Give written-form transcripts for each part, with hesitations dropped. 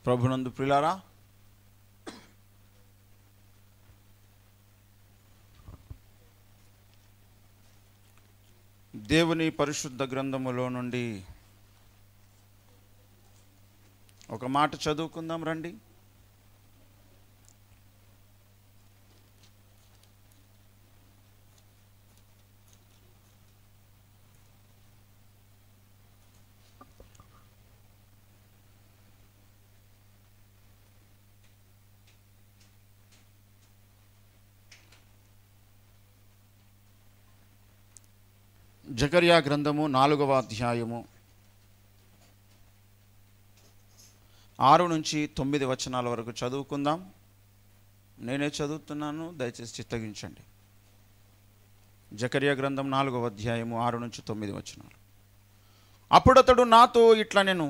ప్రభునందు ప్రియులారా, దేవుని పరిశుద్ధ గ్రంథములో నుండి ఒక మాట చదువుకుందాం రండి. జకర్యా గ్రంథము 4వ అధ్యాయము 6 నుంచి 9 వచనాల వరకు చదువుకుందాం. నేనే చదువుతున్నాను, దయచేసి చిత్తగించండి. జకర్యా గ్రంథం 4వ అధ్యాయము 6 నుంచి 9 వచనాలు. అప్పుడతడు నాతో ఇట్లా నేను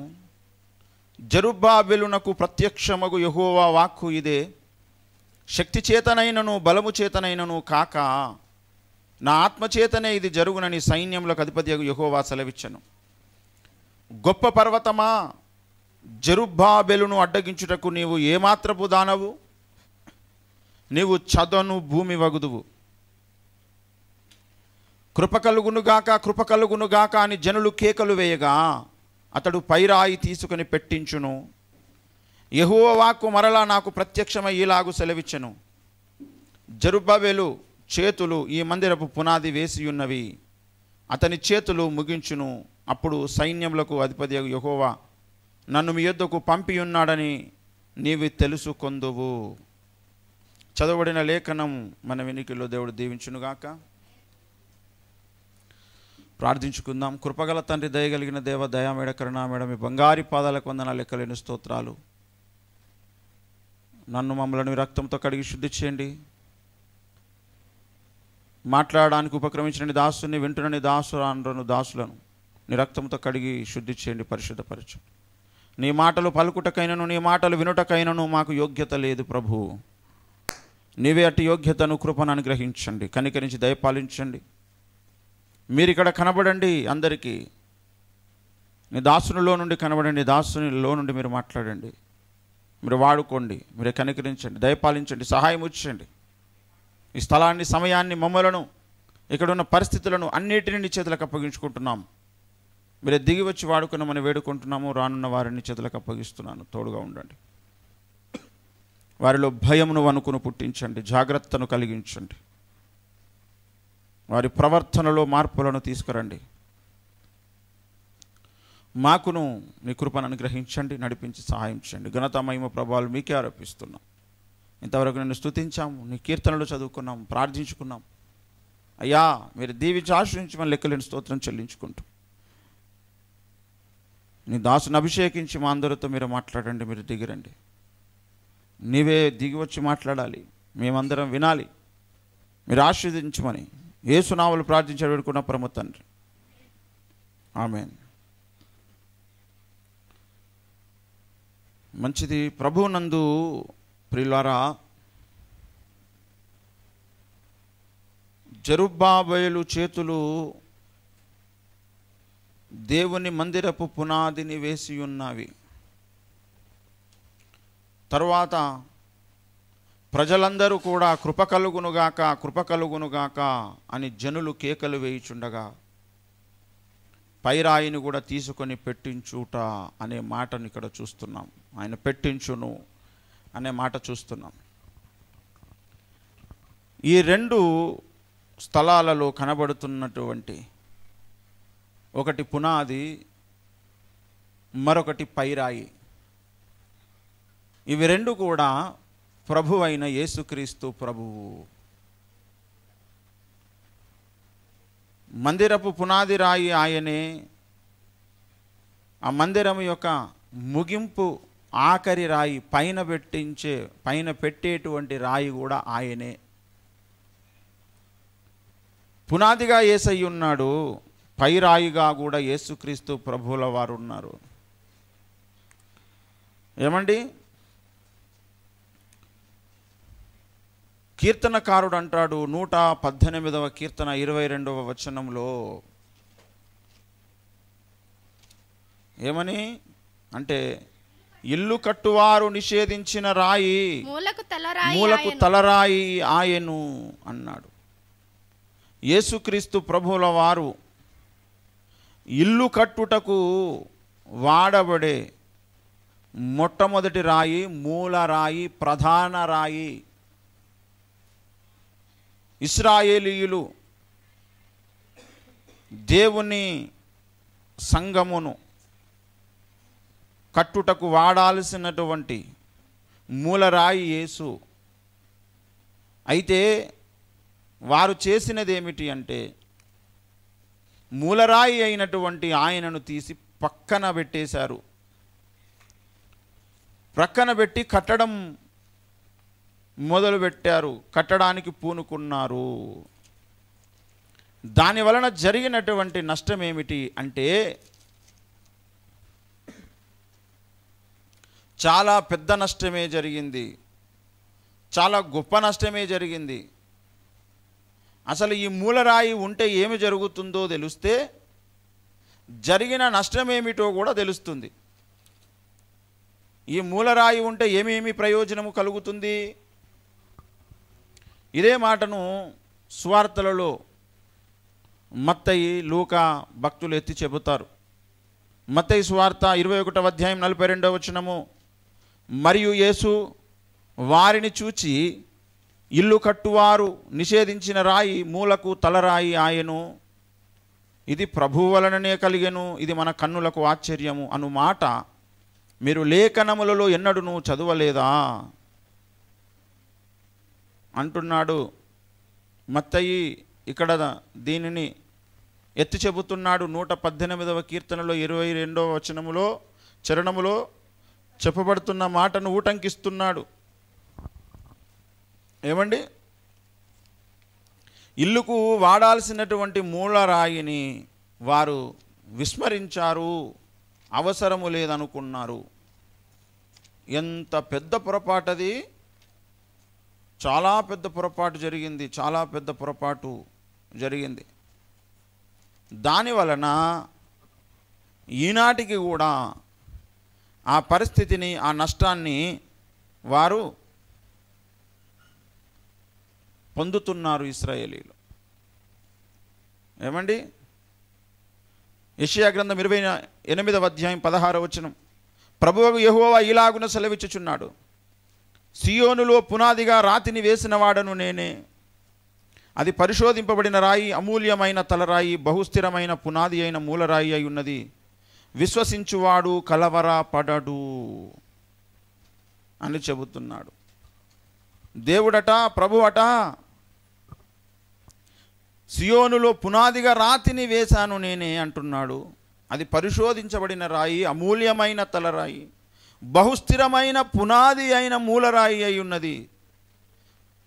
జెరుబ్బాబెలునకు ప్రత్యక్షమగు యెహోవా వాక్కు ఇదే, శక్తి చేతనైనను బలము చేతనైనను కాక నా ఆత్మచేతనే ఇది జరుగునని సైన్యములకు అధిపతియగు యెహోవా సెలవిచ్చెను. గొప్ప పర్వతమా, జెరుబ్బాబెలును అడ్డగించుటకు నీవు ఏమాత్రపు దానవు? నీవు చదను భూమి వగుదువు. కృపకలుగునుగాక కృపకలుగునుగాక అని జనులు కేకలు వేయగా అతడు పైరాయి తీసుకుని పెట్టించును. యెహోవా వాక్కు మరలా నాకు ప్రత్యక్షమై ఇలాగు సెలవిచ్చెను. జెరుబ్బాబెలు చేతులు ఈ మందిరపు పునాది వేసి ఉన్నవి, అతని చేతులు ముగించును. అప్పుడు సైన్యములకు అధిపతి యెహోవా నన్ను మీ యొద్దకు పంపి ఉన్నాడని నీవు తెలుసుకొందువు. చదవబడిన లేఖనం మన వెనుకలో దేవుడు దీవించునుగాక. ప్రార్థించుకుందాం. కృపగల తండ్రి, దయగలిగిన దేవ, దయామేడ కరుణామేడ, మీ బంగారి పాదాలకు వందనాలు, లెక్కలేని స్తోత్రాలు. నన్ను మమ్మల్ని మీ రక్తంతో కడిగి శుద్ధి చేయండి. మాట్లాడడానికి ఉపక్రమించిన దాసుని, వింటున్న దాసులను నీ రక్తంతో కడిగి శుద్ధి చేయండి, పరిశుద్ధపరచండి. నీ మాటలు పలుకుటకైనను నీ మాటలు వినుటకైనను మాకు యోగ్యత లేదు ప్రభు. నీవే అట్టి యోగ్యతను, కృపను అనుగ్రహించండి, కనికరించి దయపాలించండి. మీరు ఇక్కడ కనబడండి, అందరికీ నీ దాసునిలో నుండి కనబడండి, దాసునిలో నుండి మీరు మాట్లాడండి, మీరు వాడుకోండి, మీరే కనికరించండి, దయపాలించండి, సహాయం ఇచ్చండి. ఈ స్థలాన్ని, సమయాన్ని, మమ్మలను, ఇక్కడున్న పరిస్థితులను అన్నిటిని నీ చేతులకు అప్పగించుకుంటున్నాం. మీరే దిగి వచ్చి వాడుకున్నామని వేడుకుంటున్నాము. రానున్న వారిని చేతులకు అప్పగిస్తున్నాను, తోడుగా ఉండండి. వారిలో భయమును వణుకును పుట్టించండి, జాగ్రత్తను కలిగించండి. వారి ప్రవర్తనలో మార్పులను తీసుకురండి. మాకును నీ కృపను అనుగ్రహించండి, నడిపించి సహాయం చేయండి. ఘనత, మహిమ, ప్రభావాలు మీకే ఆరోపిస్తున్నాం. ఇంతవరకు నిన్ను స్తుతించాము, నీ కీర్తనలు చదువుకున్నాం, ప్రార్థించుకున్నాం. అయ్యా, మీరు దీవించి ఆశ్రయించమని లెక్కలేని స్తోత్రం చెల్లించుకుంటూ నీ దాసుని అభిషేకించి మా అందరితో మీరు మాట్లాడండి. మీరు దిగిరండి, నీవే దిగి వచ్చి మాట్లాడాలి, మేమందరం వినాలి. మీరు ఆశీర్వదించమని యేసు నామములో ప్రార్థించి వేడుకున్న పరమ తండ్రి, ఆమేన్. మంచిది. ప్రభువునందు ప్రియులారా, జెరుబ్బాబెలు చేతులు దేవుని మందిరపు పునాదిని వేసి ఉన్నవి. తరువాత ప్రజలందరూ కూడా కృప కలుగునుగాక కృప కలుగునుగాక అని జనులు కేకలు వేయుచుండగా పైరాయిని కూడా తీసుకొని పెట్టించుట అనే మాటను ఇక్కడ చూస్తున్నాం. ఆయన పెట్టించును అనే మాట చూస్తున్నాం. ఈ రెండు స్థలాలలో కనబడుతున్నటువంటి, ఒకటి పునాది, మరొకటి పైరాయి. ఇవి రెండు కూడా ప్రభు అయిన యేసుక్రీస్తు ప్రభువు. మందిరపు పునాది రాయి ఆయనే, ఆ మందిరం యొక్క ముగింపు ఆఖరి రాయి, పైన పెట్టేటువంటి రాయి కూడా ఆయనే. పునాదిగా యేసయ్య ఉన్నాడు, పైరాయిగా కూడా యేసుక్రీస్తు ప్రభువుల వారు ఉన్నారు. ఏమండి, కీర్తనకారుడు అంటాడు 118వ కీర్తన 22వ వచనంలో ఏమని అంటే, ఇల్లు కట్టువారు నిషేధించిన రాయి మూలకు తలరాయి ఆయను అన్నాడు. యేసుక్రీస్తు ప్రభువుల వారు ఇల్లు కట్టుటకు వాడబడే మొట్టమొదటి రాయి, మూల రాయి, ప్రధాన రాయి. ఇశ్రాయేలీయులు దేవుని సంఘమును కట్టుటకు వాడాల్సినటువంటి మూలరాయి యేసు. అయితే వారు చేసినది ఏమిటి అంటే, మూలరాయి అయినటువంటి ఆయనను తీసి పక్కన పెట్టేశారు. ప్రక్కన పెట్టి కట్టడం మొదలుపెట్టారు, కట్టడానికి పూనుకున్నారు. దాని వలన జరిగినటువంటి నష్టం ఏమిటి అంటే, చాలా పెద్ద నష్టమే జరిగింది, చాలా గొప్ప నష్టమే జరిగింది. అసలు ఈ మూలరాయి ఉంటే ఏమి జరుగుతుందో తెలిస్తే జరిగిన నష్టమేమిటో కూడా తెలుస్తుంది. ఈ మూలరాయి ఉంటే ఏమేమి ప్రయోజనము కలుగుతుంది? ఇదే మాటను సువార్తలలో మత్తయి, లూకా భక్తులు ఎత్తి చెబుతారు. మత్తయి సువార్త 21వ అధ్యాయం 42వ వచనము, మరియు యేసు వారిని చూచి, ఇల్లు కట్టువారు నిషేధించిన రాయి మూలకు తలరాయి ఆయను, ఇది ప్రభువు వలననే కలిగెను, ఇది మన కన్నులకు ఆశ్చర్యము అను మాట మీరు లేఖనములలో ఎన్నడూను చదవలేదా అంటున్నాడు మత్తయి. ఇక్కడ దీనిని ఎత్తి చెబుతున్నాడు. 118వ కీర్తనలో 22వ వచనములో చరణములో చెప్పబడుతున్న మాటను ఊటంకిస్తున్నాడు. ఏమండి? ఇల్లుకు వాడాల్సినటువంటి మూలరాయిని వారు విస్మరించారు, అవసరము లేదనుకున్నారు. ఎంత పెద్ద పొరపాటది! చాలా పెద్ద పొరపాటు జరిగింది, చాలా పెద్ద పొరపాటు జరిగింది. దానివలన ఈనాటికి కూడా ఆ పరిస్థితిని, ఆ నష్టాన్ని వారు పొందుతున్నారు ఇశ్రాయేలీలు. ఏమండి? యెషయా గ్రంథం 28వ అధ్యాయం 16వ వచనం, ప్రభువు యెహోవా ఇలాగున సెలవిచ్చుచున్నాడు, సియోనులో పునాదిగా రాతిని వేసిన వాడను నేనే, అది పరిశోధింపబడిన రాయి, అమూల్యమైన తలరాయి, బహుస్థిరమైన పునాది అయిన మూలరాయి అయి ఉన్నది, విశ్వసించువాడు కలవరపడడు అని చెబుతున్నాడు. దేవుడట, ప్రభువట, సియోనులో పునాదిగా రాతిని వేశాను నేనే అంటున్నాడు. అది పరిశోధించబడిన రాయి, అమూల్యమైన తలరాయి, బహుస్థిరమైన పునాది అయిన మూలరాయి అయి ఉన్నది,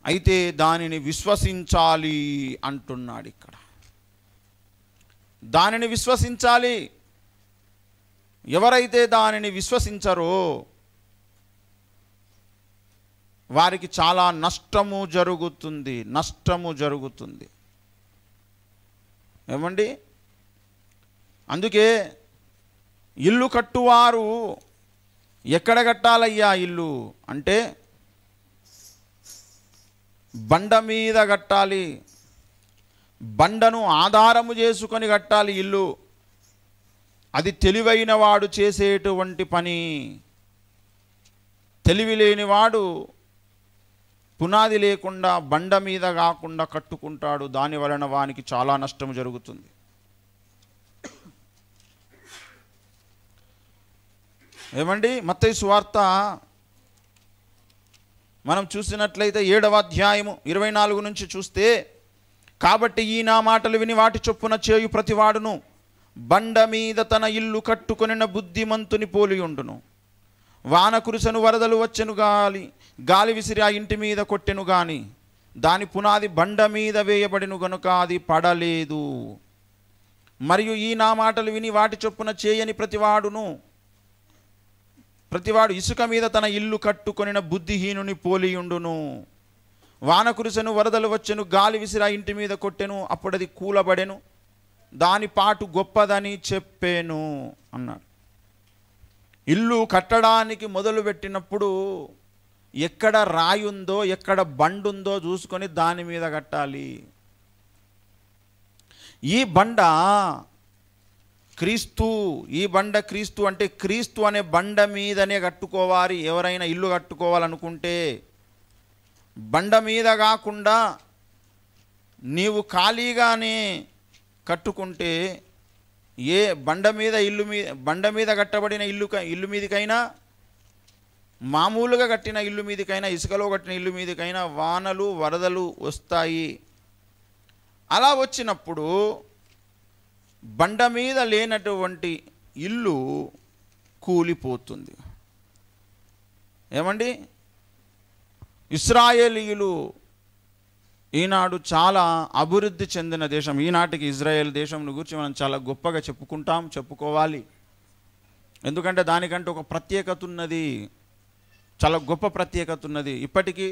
అయితే దానిని విశ్వసించాలి అంటున్నాడు ఇక్కడ. దానిని విశ్వసించాలి. ఎవరైతే దానిని విశ్వసించరో వారికి చాలా నష్టము జరుగుతుంది, నష్టము జరుగుతుంది. ఏమండి? అందుకే ఇల్లు కట్టువారు ఎక్కడ కట్టాలయ్యా ఇల్లు అంటే, బండ మీద కట్టాలి, బండను ఆధారము చేసుకొని కట్టాలి ఇల్లు. అది తెలివైన వాడు చేసేటువంటి పని. తెలివి లేనివాడు పునాది లేకుండా బండ మీద కాకుండా కట్టుకుంటాడు. దాని వలన వానికి చాలా నష్టం జరుగుతుంది. ఏమండి? మత్తయి సువార్త మనం చూసినట్లయితే 7వ అధ్యాయము 24 నుంచి చూస్తే, కాబట్టి ఈ నా మాటలు విని వాటి చొప్పున చేయు ప్రతివాడును బండ మీద తన ఇల్లు కట్టుకొనిన బుద్ధిమంతుని పోలి ఉండును. వాన కురిసెను, వరదలు వచ్చెను, గాలి విసిరి ఆ ఇంటి మీద కొట్టెను గాని దాని పునాది బండ మీద వేయబడిను గనుక అది పడలేదు. మరియు ఈ నా మాటలు విని వాటి చొప్పున చేయని ప్రతివాడు ఇసుక మీద తన ఇల్లు కట్టుకొనిన బుద్ధిహీనుని పోలియుండును. వాన కురిసెను, వరదలు వచ్చెను, గాలి విసిరి ఆ ఇంటి మీద కొట్టెను, అప్పుడది కూలబడెను, దాని పాటు గొప్పదని చెప్పాను అన్నాడు. ఇల్లు కట్టడానికి మొదలుపెట్టినప్పుడు ఎక్కడ రాయి ఉందో ఎక్కడ బండ ఉందో చూసుకొని దాని మీద కట్టాలి. ఈ బండ క్రీస్తు, ఈ బండ క్రీస్తు అంటే క్రీస్తు అనే బండ మీదనే కట్టుకోవాలి. ఎవరైనా ఇల్లు కట్టుకోవాలనుకుంటే బండ మీద కాకుండా నీవు ఖాళీగానే కట్టుకుంటే ఏ బండ మీద కట్టబడిన ఇల్లు మీదకైనా, మామూలుగా కట్టిన ఇల్లు మీదకైనా, ఇసుకలో కట్టిన ఇల్లు మీదకైనా వానలు వరదలు వస్తాయి. అలా వచ్చినప్పుడు బండ మీద లేనటువంటి ఇల్లు కూలిపోతుంది. ఏమండి, ఇశ్రాయేలీయులు ఈనాడు చాలా అభివృద్ధి చెందిన దేశం. ఈనాటికి ఇజ్రాయెల్ దేశంను గురించి మనం చాలా గొప్పగా చెప్పుకోవాలి. ఎందుకంటే దానికంటే ఒక ప్రత్యేకత ఉన్నది, చాలా గొప్ప ప్రత్యేకత ఉన్నది. ఇప్పటికీ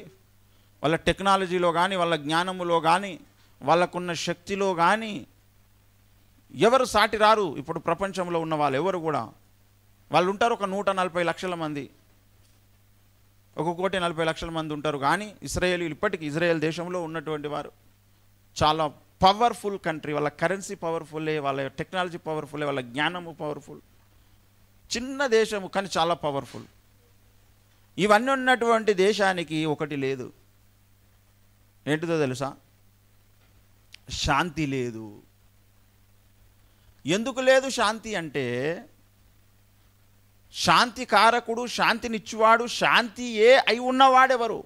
వాళ్ళ టెక్నాలజీలో కానీ, వాళ్ళ జ్ఞానములో కానీ, వాళ్ళకున్న శక్తిలో కానీ ఎవరు సాటి రారు. ఇప్పుడు ప్రపంచంలో ఉన్న వాళ్ళు ఎవరు కూడా, వాళ్ళు ఉంటారు ఒక 140 లక్షల మంది, 1,40,00,000 మంది ఉంటారు. కానీ ఇశ్రాయేలీయులు ఇప్పటికీ ఇజ్రాయెల్ దేశంలో ఉన్నటువంటి వారు చాలా పవర్ఫుల్ కంట్రీ. వాళ్ళ కరెన్సీ పవర్ఫుల్లే, వాళ్ళ టెక్నాలజీ పవర్ఫుల్లే, వాళ్ళ జ్ఞానము పవర్ఫుల్. చిన్న దేశము కానీ చాలా పవర్ఫుల్. ఇవన్నీ ఉన్నటువంటి దేశానికి ఒకటి లేదు. ఏంటిదో తెలుసా? శాంతి లేదు. ఎందుకు లేదు శాంతి అంటే, శాంతి కారకుడు, శాంతినిచ్చువాడు, శాంతియే అయి ఉన్నవాడెవరు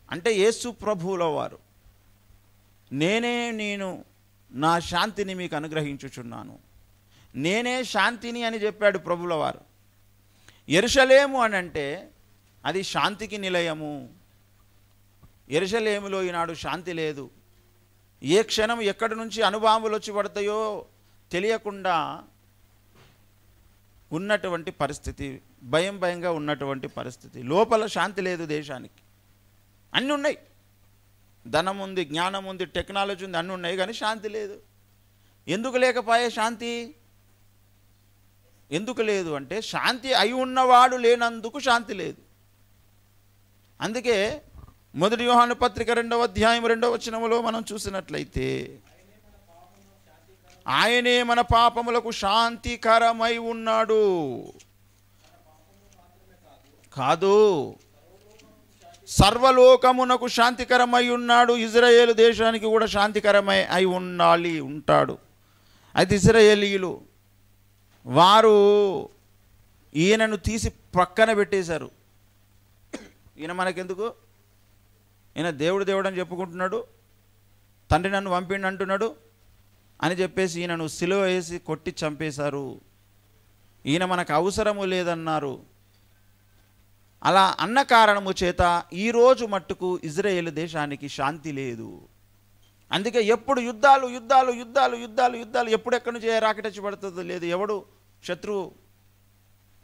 అంటే యేసు ప్రభువుల వారు. నేను నా శాంతిని మీకు అనుగ్రహించుచున్నాను, నేనే శాంతిని అని చెప్పాడు ప్రభువుల వారు. యెరూషలేము అని అంటే అది శాంతికి నిలయము. యెరూషలేములో ఈనాడు శాంతి లేదు. ఏ క్షణం ఎక్కడి నుంచి అణుబాంబులు వచ్చి పడతాయో తెలియకుండా ఉన్నటువంటి పరిస్థితి, భయంగా ఉన్నటువంటి పరిస్థితి. లోపల శాంతి లేదు దేశానికి. అన్నీ ఉన్నాయి, ధనం ఉంది, జ్ఞానం ఉంది, టెక్నాలజీ ఉంది, అన్నీ ఉన్నాయి, కానీ శాంతి లేదు. ఎందుకు లేకపోయే శాంతి? ఎందుకు లేదు అంటే శాంతి అయి ఉన్నవాడు లేనందుకు శాంతి లేదు. అందుకే 1 యోహాను పత్రిక 2వ అధ్యాయం 2వ వచనములో మనం చూసినట్లయితే, ఆయనే మన పాపములకు శాంతికరమై ఉన్నాడు. కాదు, సర్వలోకమునకు శాంతికరమై ఉన్నాడు. ఇజ్రాయేలు దేశానికి కూడా శాంతికరమై అయి ఉంటాడు. అయితే ఇజ్రాయేలీయులు వారు ఈయనను తీసి పక్కన పెట్టేశారు. ఈయన మనకెందుకు? ఈయన దేవుడు అని చెప్పుకుంటున్నాడు, తండ్రి నన్ను పంపిండి అంటున్నాడు అని చెప్పేసి ఈయనను సిలువ వేసి కొట్టి చంపేశారు. ఈయన మనకు అవసరము లేదన్నారు. అలా అన్న కారణము చేత ఈరోజు మట్టుకు ఇజ్రాయేల్ దేశానికి శాంతి లేదు. అందుకే ఎప్పుడు యుద్ధాలు, ఎప్పుడు ఎక్కడి నుంచి రాకెట్ వచ్చి పడుతుందో లేదు, ఎవడు శత్రువు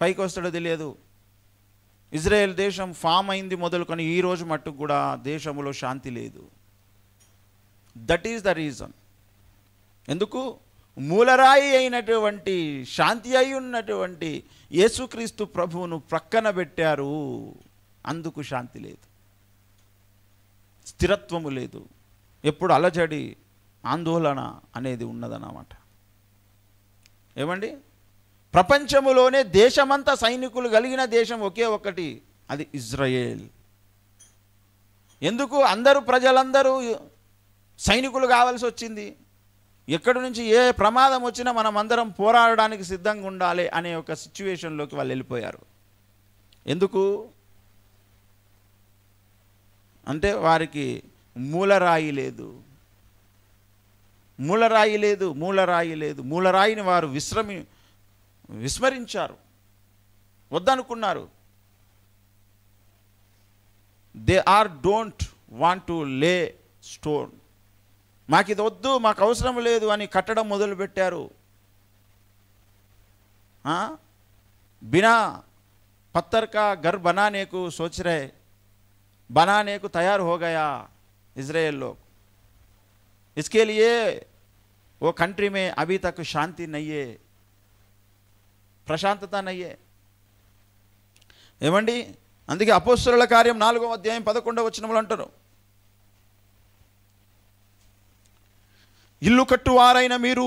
పైకి వస్తాడో తెలియదు. ఇజ్రాయెల్ దేశం ఫామ్ అయింది మొదలుకొని ఈరోజు మట్టుకు కూడా దేశంలో శాంతి లేదు. That is the reason. ఎందుకు? మూలరాయి అయినటువంటి, శాంతి అయి ఉన్నటువంటి యేసుక్రీస్తు ప్రభువును ప్రక్కన పెట్టారు. అందుకు శాంతి లేదు, స్థిరత్వము లేదు, ఎప్పుడు అలజడి, ఆందోళన అనేది ఉన్నదన్నమాట. ఏమండి, ప్రపంచములోనే దేశమంతా సైనికులు కలిగిన దేశం ఒకే ఒక్కటి, అది ఇజ్రాయేల్. ఎందుకు ప్రజలందరూ సైనికులు కావాల్సి వచ్చింది? ఎక్కడి నుంచి ఏ ప్రమాదం వచ్చినా మనం అందరం పోరాడడానికి సిద్ధంగా ఉండాలి అనే ఒక సిచ్యువేషన్లోకి వాళ్ళు వెళ్ళిపోయారు. ఎందుకు అంటే వారికి మూలరాయి లేదు. మూలరాయిని వారు విస్మరించారు, వద్దనుకున్నారు. దే డోంట్ వాంట్ టు లే స్టోన్. మాకు ఇది వద్దు, మాకు అవసరం లేదు అని కట్టడం మొదలుపెట్టారు. बिना पत्थर का घर बनाने को सोच रहे, बनाने को तैयार हो गया इजराइल लोग. इसके लिए वो कंट्री में अभी तक शांति नहीं है, प्रशांतता नहीं है. ఏమండి? అందుకే అపోస్తలుల కార్యం 4వ అధ్యాయం 11వ వచనంలో అంటారు, ఇల్లు కట్టువారైన మీరు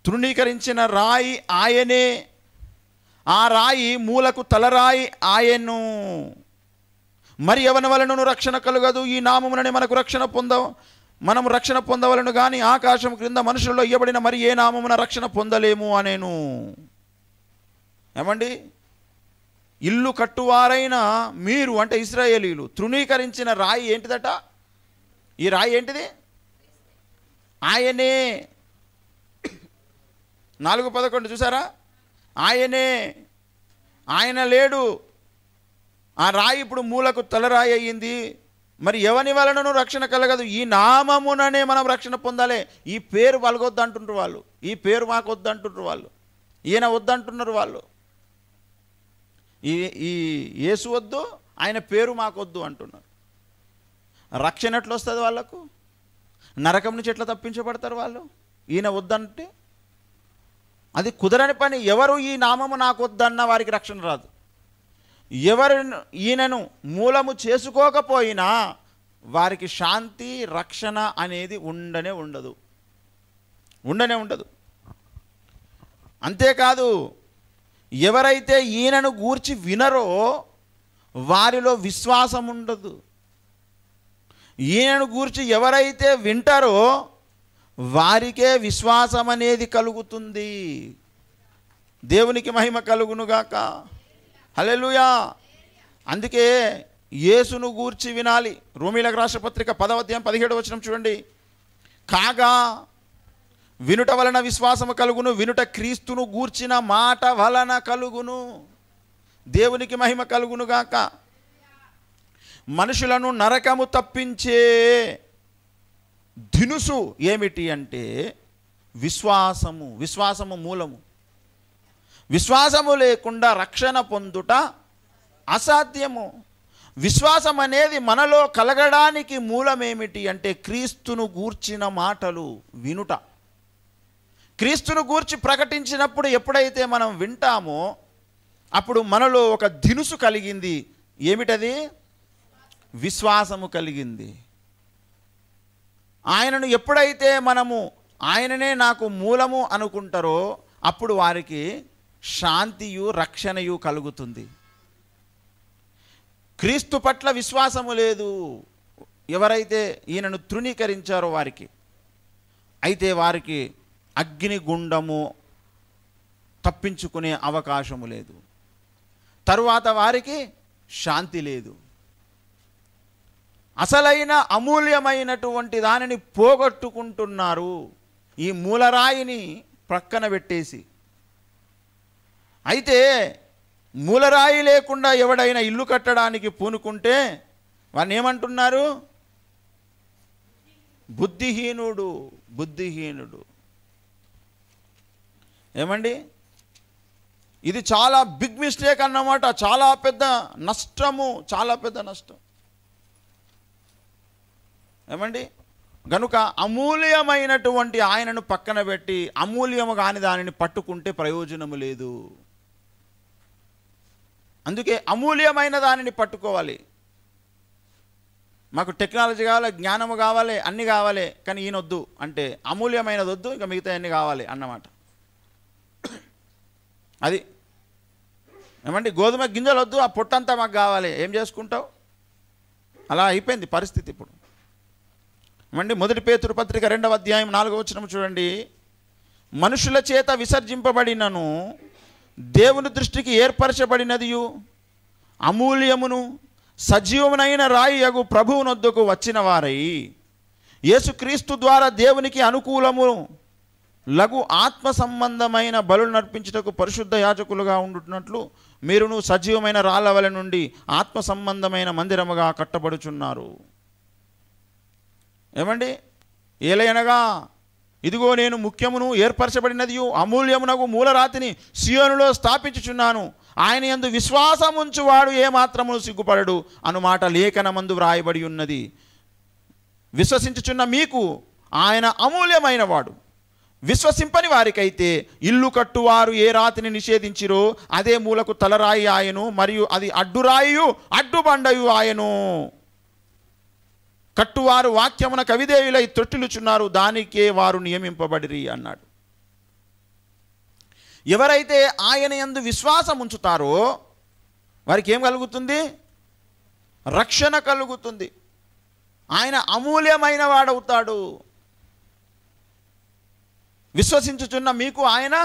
తృణీకరించిన రాయి ఆయనే, ఆ రాయి మూలకు తలరాయి ఆయను. మరి ఎవని వలనను రక్షణ కలుగదు, ఈ నామముననే మనము రక్షణ పొందవలను కానీ ఆకాశం క్రింద మనుషుల్లో ఇవ్వబడిన మరి ఏ నామమున రక్షణ పొందలేము అనేను. ఏమండి? ఇల్లు కట్టువారైన మీరు అంటే ఇశ్రాయేలీయులు తృణీకరించిన రాయి ఏంటిదట? ఈ రాయి ఏంటిది? ఆయనే. 4:11 చూసారా? ఆయనే, ఆయన లేడు. ఆ రాయి ఇప్పుడు మూలకు తలరాయి అయ్యింది. మరి ఎవని వలనను రక్షణ కలగదు, ఈ నామముననే మనం రక్షణ పొందాలి. ఈ పేరు వాళ్ళకొద్దు అంటుంటారు వాళ్ళు, ఈ పేరు మాకు వద్దు అంటుంటారు వాళ్ళు, ఈయన వద్దంటున్నారు వాళ్ళు. ఈ యేసు వద్దు, ఆయన పేరు మాకు వద్దు అంటున్నారు. రక్షణ ఎట్లా వస్తుంది వాళ్ళకు? నరకం నుంచి ఎట్లా తప్పించబడతారు వాళ్ళు? ఈయన వద్దంటే అది కుదరని పని. ఎవరు ఈ నామము నాకు వద్దన్న వారికి రక్షణ రాదు. ఎవరు ఈయనను మూలము చేసుకోకపోయినా వారికి శాంతి రక్షణ అనేది ఉండనే ఉండదు. అంతేకాదు, ఎవరైతే ఈయనను గూర్చి వినరో వారిలో విశ్వాసం ఉండదు. ఈయనను గూర్చి ఎవరైతే వింటారో వారికే విశ్వాసం అనేది కలుగుతుంది. దేవునికి మహిమ కలుగునుగాక. హల్లెలూయా. అందుకే యేసును గూర్చి వినాలి. రోమీయులకు రాసిన పత్రిక 10వ అధ్యాయం 17వ వచనం చూడండి. కాగా వినుట వలన విశ్వాసము కలుగును, వినుట క్రీస్తును గూర్చిన మాట వలన కలుగును. దేవునికి మహిమ కలుగునుగాక. మనుషులను నరకము తప్పించే దినుసు ఏమిటి అంటే విశ్వాసము. విశ్వాసము మూలము. విశ్వాసము లేకుండా రక్షణ పొందుట అసాధ్యము. విశ్వాసం అనేది మనలో కలగడానికి మూలమేమిటి అంటే క్రీస్తును గూర్చిన మాటలు వినుట. క్రీస్తును గూర్చి ప్రకటించినప్పుడు ఎప్పుడైతే మనం వింటామో అప్పుడు మనలో ఒక దినుసు కలిగింది. ఏమిటది? విశ్వాసము కలిగింది. ఆయనను ఎప్పుడైతే మనము ఆయననే నాకు మూలము అనుకుంటారో అప్పుడు వారికి శాంతియు రక్షణయు కలుగుతుంది. క్రీస్తు పట్ల విశ్వాసము లేదు ఎవరైతే ఈయనను తృణీకరించారో వారికి, అయితే వారికి అగ్నిగుండము తప్పించుకునే అవకాశము లేదు. తరువాత వారికి శాంతి లేదు. అసలైన అమూల్యమైనటువంటి దానిని పోగొట్టుకుంటున్నారు ఈ మూలరాయిని ప్రక్కన పెట్టేసి. అయితే మూలరాయి లేకుండా ఎవడైనా ఇల్లు కట్టడానికి పూనుకుంటే వాడిని ఏమంటున్నారు? బుద్ధిహీనుడు. ఏమండి? ఇది చాలా బిగ్ మిస్టేక్ అన్నమాట. చాలా పెద్ద నష్టము. ఏమండి? గనుక అమూల్యమైనటువంటి ఆయనను పక్కన పెట్టి అమూల్యము కాని దానిని పట్టుకుంటే ప్రయోజనము లేదు. అందుకే అమూల్యమైన దానిని పట్టుకోవాలి. మాకు టెక్నాలజీ కావాలి, జ్ఞానము కావాలి, అన్నీ కావాలి, కానీ ఈయన వద్దు అంటే అమూల్యమైనది వద్దు, ఇంకా మిగతా అన్నీ కావాలి అన్నమాట. అది ఏమండి? గోధుమ గింజలు వద్దు, ఆ పొట్టంతా మాకు కావాలి. ఏం చేసుకుంటావు? అలా అయిపోయింది పరిస్థితి ఇప్పుడు. ఏమండి? 1 పేతురు పత్రిక 2వ అధ్యాయం 4వ వచనం చూడండి. మనుషుల చేత విసర్జింపబడినను దేవుని దృష్టికి ఏర్పరచబడినదియు అమూల్యమును సజీవమునైన రాయి యగు ప్రభువునొద్దకు వచ్చిన వారై యేసుక్రీస్తు ద్వారా దేవునికి అనుకూలము లఘు ఆత్మ సంబంధమైన బలులు నర్పించుటకు పరిశుద్ధ యాజకులుగా ఉండునట్లు మీరును సజీవమైన రాళ్ళ వలె నుండి ఆత్మ సంబంధమైన మందిరముగా కట్టబడుచున్నారు. ఏమండి? ఏలయనగా ఇదిగో నేను ముఖ్యమును ఏర్పరచబడినదియు అమూల్యమునకు మూలరాతిని సియోనులో స్థాపించుచున్నాను, ఆయన యందు విశ్వాసముంచువాడు ఏమాత్రమును సిగ్గుపడడు అనుమాట లేఖనమందు వ్రాయబడి ఉన్నది. విశ్వసించుచున్న మీకు ఆయన అమూల్యమైన వాడు. విశ్వసింపని వారికైతే ఇల్లు కట్టువారు ఏ రాతిని నిషేధించిరో అదే మూలకు తలరాయి ఆయను, మరియు అది అడ్డురాయు అడ్డుబండయు ఆయను. కట్టువారు వాక్యమున కవిదేయులై తొట్టిలుచున్నారు, దానికే వారు నియమింపబడిరి అన్నాడు. ఎవరైతే ఆయన యందు విశ్వాసం ఉంచుతారో వారికి ఏం కలుగుతుంది? రక్షణ కలుగుతుంది. ఆయన అమూల్యమైన వాడవుతాడు. విశ్వసించుచున్న మీకు ఆయన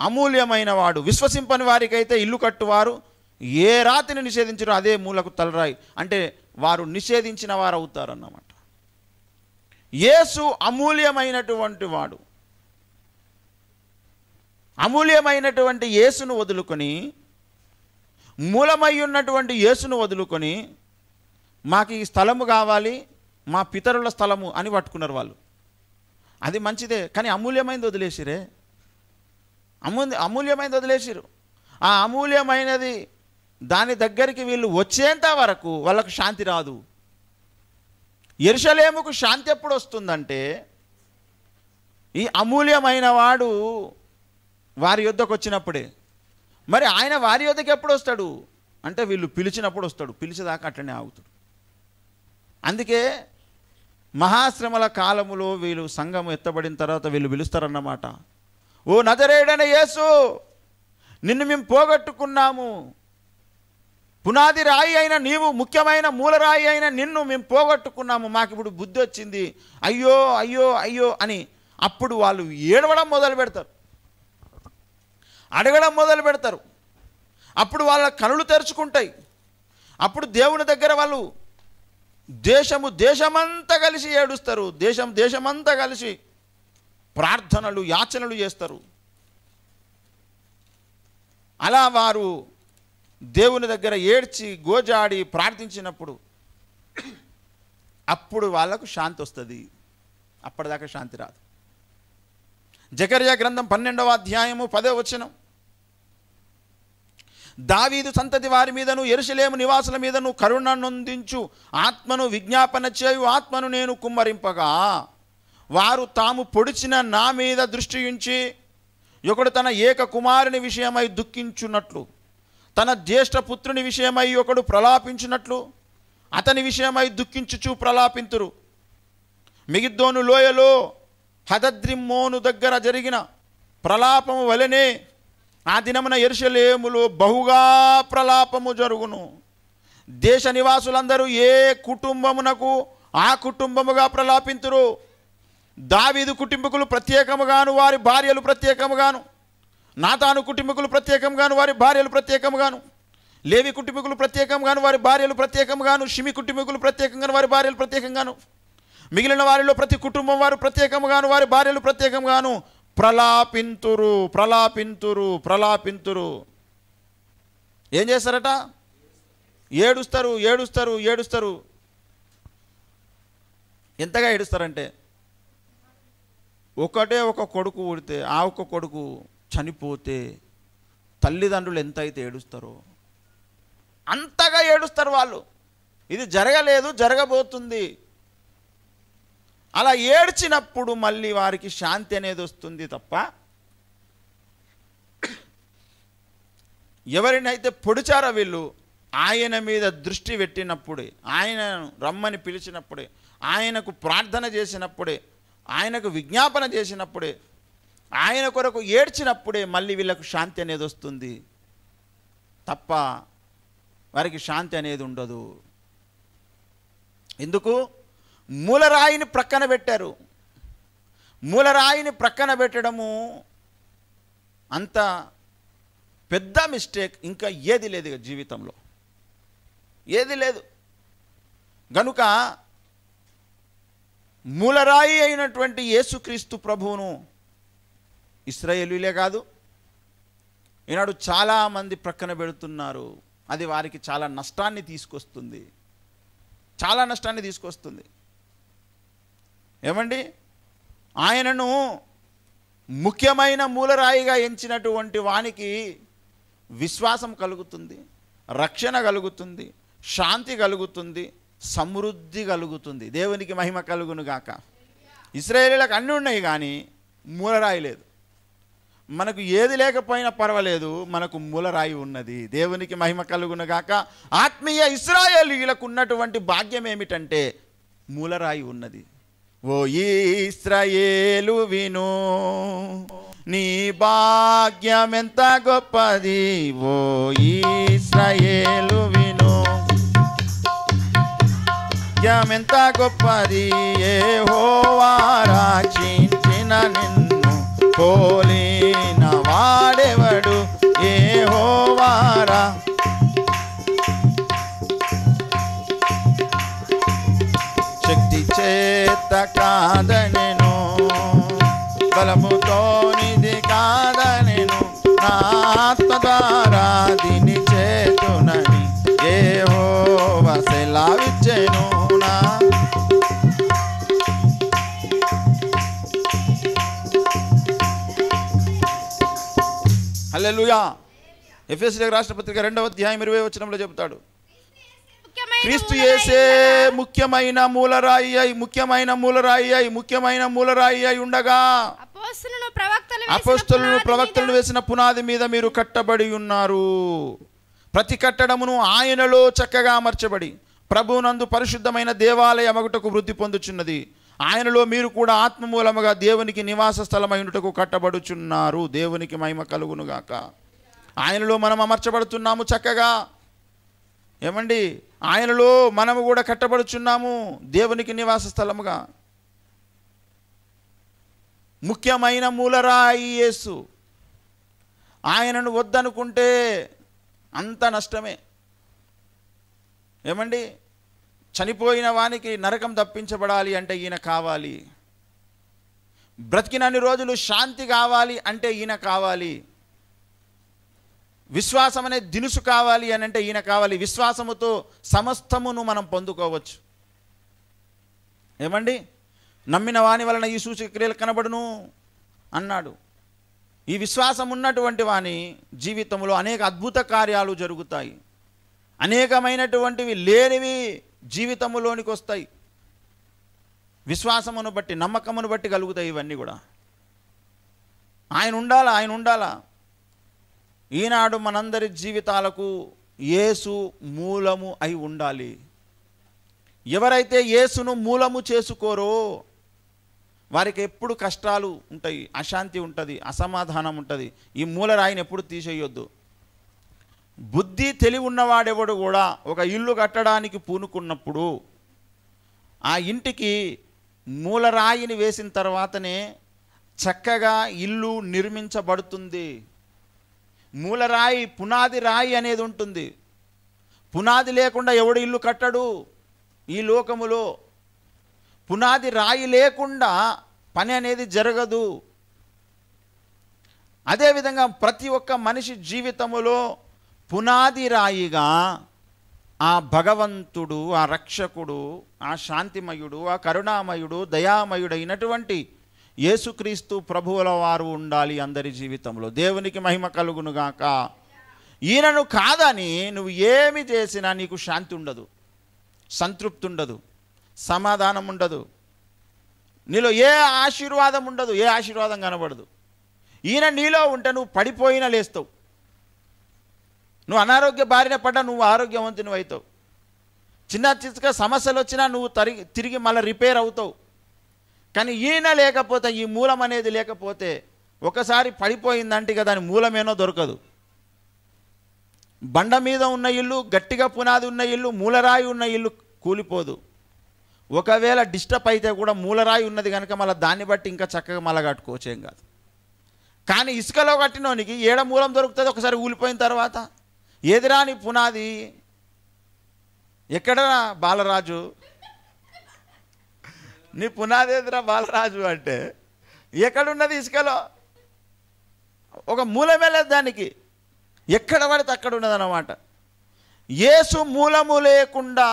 అమూల్యమైన వాడు. విశ్వసింపని వారికైతే ఇల్లు కట్టువారు ఏ రాతిని నిషేధించరో అదే మూలకు తలరాయి, అంటే వారు నిషేధించిన వారు అవుతారన్నమాట. యేసు అమూల్యమైనటువంటి వాడు. అమూల్యమైనటువంటి యేసును వదులుకొని, మూలమై ఉన్నటువంటి యేసును వదులుకొని, మాకు ఈ స్థలము కావాలి, మా పితరుల స్థలము అని పట్టుకున్నారు వాళ్ళు. అది మంచిదే, కానీ అమూల్యమైనది వదిలేసిరే. అమూల్యమైనది వదిలేసిరు. ఆ అమూల్యమైనది దాని దగ్గరికి వీళ్ళు వచ్చేంత వరకు వాళ్ళకు శాంతి రాదు. యెరూషలేముకు శాంతి ఎప్పుడు వస్తుందంటే, ఈ అమూల్యమైన వాడు వారి యొద్దకు వచ్చినప్పుడే. మరి ఆయన వారి యొద్దకు ఎప్పుడు వస్తాడు అంటే, వీళ్ళు పిలిచినప్పుడు వస్తాడు. పిలిచేదాకా అట్లనే ఆగుతాడు. అందుకే మహాశ్రమల కాలములో వీళ్ళు సంఘం ఎత్తబడిన తర్వాత వీళ్ళు పిలుస్తారన్నమాట. ఓ నజరేయుడైన యేసు, నిన్ను మేము పోగొట్టుకున్నాము. పునాది రాయి అయిన నీవు, ముఖ్యమైన మూలరాయి అయిన నిన్ను మేము పోగొట్టుకున్నాము. మాకు ఇప్పుడు బుద్ధి వచ్చింది, అయ్యో అయ్యో అయ్యో అని. అప్పుడు వాళ్ళు ఏడవడం మొదలు పెడతారు, అడగడం మొదలు పెడతారు. అప్పుడు వాళ్ళ కనులు తెరుచుకుంటాయి. అప్పుడు దేవుని దగ్గర వాళ్ళు దేశమంతా కలిసి ఏడుస్తారు. దేశమంతా కలిసి ప్రార్థనలు యాచనలు చేస్తారు. అలా వారు దేవుని దగ్గర ఏడ్చి గోజాడి ప్రార్థించినప్పుడు అప్పుడు వాళ్ళకు శాంతి వస్తుంది. అప్పటిదాకా శాంతి రాదు. జకర్యా గ్రంథం 12వ అధ్యాయము 10వ వచనం, దావీదు సంతతి వారి మీదను యెరూషలేము నివాసుల మీదను కరుణ నొందించు ఆత్మను విజ్ఞాపన చేయు ఆత్మను నేను కుమ్మరింపగా, వారు తాము పొడిచిన నా మీద దృష్టి ఉంచి, ఒకడు తన ఏక కుమారుని విషయమై దుఃఖించున్నట్లు, తన జ్యేష్ఠ పుత్రుని విషయమై ఒకడు ప్రలాపించున్నట్లు అతని విషయమై దుఃఖించుచు ప్రలాపింతురు. మిగిద్దోను లోయలో హదద్రిమ్మోను దగ్గర జరిగిన ప్రలాపము వలెనే ఆ దినమున యెరూషలేములో బహుగా ప్రలాపము జరుగును. దేశ నివాసులందరూ ఏ కుటుంబమునకు ఆ కుటుంబముగా ప్రలాపింతురు. దావీదు కుటుంబకులు ప్రత్యేకముగాను వారి భార్యలు ప్రత్యేకముగాను, నాతాను కుటుంబకులు ప్రత్యేకంగాను వారి భార్యలు ప్రత్యేకముగాను, లేవి కుటుంబకులు ప్రత్యేకంగాను వారి భార్యలు ప్రత్యేకముగాను, షిమి కుటుంబకులు ప్రత్యేకంగాను వారి భార్యలు ప్రత్యేకంగాను, మిగిలిన వారిలో ప్రతి కుటుంబం వారు ప్రత్యేకముగాను వారి భార్యలు ప్రత్యేకంగాను ప్రలాపింతురు ప్రలాపింతురు ప్రలాపింతురు. ఏం చేస్తారట? ఏడుస్తారు ఏడుస్తారు ఏడుస్తారు. ఎంతగా ఏడుస్తారంటే, ఒకటే ఒక కొడుకు పుడితే ఆ ఒక్క కొడుకు చనిపోతే తల్లిదండ్రులు ఎంత అయితే ఏడుస్తారో అంతగా ఏడుస్తారు వాళ్ళు. ఇది జరగలేదు, జరగబోతుంది. అలా ఏడ్చినప్పుడు మళ్ళీ వారికి శాంతి అనేది వస్తుంది తప్ప, ఎవరినైతే పొడిచారో వీళ్ళు ఆయన మీద దృష్టి పెట్టినప్పుడే, ఆయనను రమ్మని పిలిచినప్పుడే, ఆయనకు ప్రార్థన చేసినప్పుడే, ఆయనకు విజ్ఞాపన చేసినప్పుడే, ఆయన కొరకు ఏడ్చినప్పుడే మళ్ళీ వీళ్ళకు శాంతి అనేది వస్తుంది తప్ప వారికి శాంతి అనేది ఉండదు. ఎందుకు? మూలరాయిని ప్రక్కన పెట్టారు. మూలరాయిని ప్రక్కన పెట్టడము అంత పెద్ద మిస్టేక్ ఇంకా ఏది లేదు జీవితంలో, ఏది లేదు. గనుక మూలరాయి అయినటువంటి యేసుక్రీస్తు ప్రభువును ఇశ్రాయేలీలే కాదు, ఈనాడు చాలామంది ప్రక్కన పెడుతున్నారు. అది వారికి చాలా నష్టాన్ని తీసుకొస్తుంది, చాలా నష్టాన్ని తీసుకొస్తుంది. ఏమండి, ఆయనను ముఖ్యమైన మూలరాయిగా ఎంచినటువంటి వానికి విశ్వాసం కలుగుతుంది, రక్షణ కలుగుతుంది, శాంతి కలుగుతుంది, సమృద్ధి కలుగుతుంది. దేవునికి మహిమ కలుగును గాక. ఇశ్రాయేలీలకు అన్నీ ఉన్నాయి కానీ మూలరాయి లేదు. మనకు ఏది లేకపోయినా పర్వాలేదు, మనకు మూలరాయి ఉన్నది. దేవునికి మహిమ కలుగునుగాక. ఆత్మీయ ఇశ్రాయేలీయులకు ఉన్నటువంటి భాగ్యం ఏమిటంటే మూలరాయి ఉన్నది. ఓ ఇశ్రాయేలు విను, నీ భాగ్యం ఎంత గొప్పది. ఓ ఇశ్రాయేలు విను, భాగ్యం ఎంత గొప్పది. యెహోవా రక్షించిన నిన్ను పోలిన వాడెవడు. యెహోవా శక్తి చేత కాదనెను, బలముతో నిధి కాదనెను, నా ఆత్మ ద్వారా దీని చేతునని యెహోవా సెలవిచ్చెను. హల్లెలూయా. ఎఫెసీయులకు రాసిన పత్రిక 2వ అధ్యాయం 20వ వచనంలో చెబుతాడు, క్రీస్తు యేసే ముఖ్యమైన మూలరాయి అయి ఉండగా అపోస్తలులను ప్రవక్తలను వేసిన పునాది మీద మీరు కట్టబడి ఉన్నారు. ప్రతి కట్టడమును ఆయనలో చక్కగా అమర్చబడి ప్రభువునందు పరిశుద్ధమైన దేవాలయమగుటకు వృద్ధి పొందుచున్నది. ఆయనలో మీరు కూడా ఆత్మ మూలముగా దేవునికి నివాస స్థలమైనటకు కట్టబడుచున్నారు. దేవునికి మహిమ కలుగునుగాక. ఆయనలో మనం అమర్చబడుతున్నాము చక్కగా. ఏమండి, ఆయనలో మనము కూడా కట్టబడుచున్నాము దేవునికి నివాస స్థలముగా. ముఖ్యమైన మూలరాయి యేసు. ఆయనను వద్దనుకుంటే అంత నష్టమే. ఏమండి, చనిపోయిన వానికి నరకం తప్పించబడాలి అంటే ఈయన కావాలి. బ్రతికినన్ని రోజులు శాంతి కావాలి అంటే ఈయన కావాలి. విశ్వాసం అనే దినుసు కావాలి అని అంటే ఈయన కావాలి. విశ్వాసముతో సమస్తమును మనం పొందుకోవచ్చు. ఏమండి, నమ్మిన వాని వలన ఈ సూచక క్రియలు కనబడును అన్నాడు. ఈ విశ్వాసం ఉన్నటువంటి వాని జీవితంలో అనేక అద్భుత కార్యాలు జరుగుతాయి. అనేకమైనటువంటివి లేనివి జీవితంలోనికి వస్తాయి. విశ్వాసమును బట్టి, నమ్మకమును బట్టి కలుగుతాయి ఇవన్నీ కూడా. ఆయన ఉండాలా. ఈనాడు మనందరి జీవితాలకు యేసు మూలము అయి ఉండాలి. ఎవరైతే యేసును మూలము చేసుకోరో వారికి ఎప్పుడు కష్టాలు ఉంటాయి, అశాంతి ఉంటుంది, అసమాధానం ఉంటుంది. ఈ మూలరాయిని ఎప్పుడు తీసేయొద్దు. బుద్ధి తెలివి ఉన్నవాడెవడు కూడా ఒక ఇల్లు కట్టడానికి పూనుకున్నప్పుడు ఆ ఇంటికి మూలరాయిని వేసిన తర్వాతనే చక్కగా ఇల్లు నిర్మించబడుతుంది. మూలరాయి, పునాది రాయి అనేది ఉంటుంది. పునాది లేకుండా ఎవడు ఇల్లు కట్టడు ఈ లోకములో. పునాది రాయి లేకుండా పని అనేది జరగదు. అదేవిధంగా ప్రతి ఒక్క మనిషి జీవితములో పునాది రాయిగా ఆ భగవంతుడు, ఆ రక్షకుడు, ఆ శాంతిమయుడు, ఆ కరుణామయుడు, దయామయుడైనటువంటి యేసుక్రీస్తు ప్రభువుల వారు ఉండాలి అందరి జీవితంలో. దేవునికి మహిమ కలుగునుగాక. ఈయనను కాదని నువ్వు ఏమి చేసినా నీకు శాంతి ఉండదు, సంతృప్తి ఉండదు, సమాధానం ఉండదు, నీలో ఏ ఆశీర్వాదం ఉండదు, ఏ ఆశీర్వాదం కనబడదు. ఈయన నీలో ఉంటే నువ్వు పడిపోయినా లేస్తావు. నువ్వు అనారోగ్య బారిన పడ్డా నువ్వు ఆరోగ్యవంతుని అవుతావు. చిన్న చిన్న సమస్యలు వచ్చినా నువ్వు తిరిగి మళ్ళీ రిపేర్ అవుతావు. కానీ ఈయన లేకపోతే, ఈ మూలం అనేది లేకపోతే ఒకసారి పడిపోయిందంటే ఇక దాని మూలమేనో దొరకదు. బండ మీద ఉన్న ఇల్లు, గట్టిగా పునాది ఉన్న ఇల్లు, మూలరాయి ఉన్న ఇల్లు కూలిపోదు. ఒకవేళ డిస్టర్బ్ అయితే కూడా మూలరాయి ఉన్నది కనుక మళ్ళీ దాన్ని బట్టి ఇంకా చక్కగా మళ్ళీ కట్టుకోవచ్చు, ఏం కాదు. కానీ ఇసుకలో కట్టినోనికి ఏడ మూలం దొరుకుతుంది ఒకసారి ఊలిపోయిన తర్వాత? ఏదిరాని పునాది. ఎక్కడ బాలరాజు, నీ పునాది ఎదురా బాలరాజు అంటే ఎక్కడున్నది? ఇసుకలో. ఒక మూలమే లేదు దానికి, ఎక్కడ పడితే అక్కడ ఉన్నదన్నమాట. యేసు మూలము లేకుండా,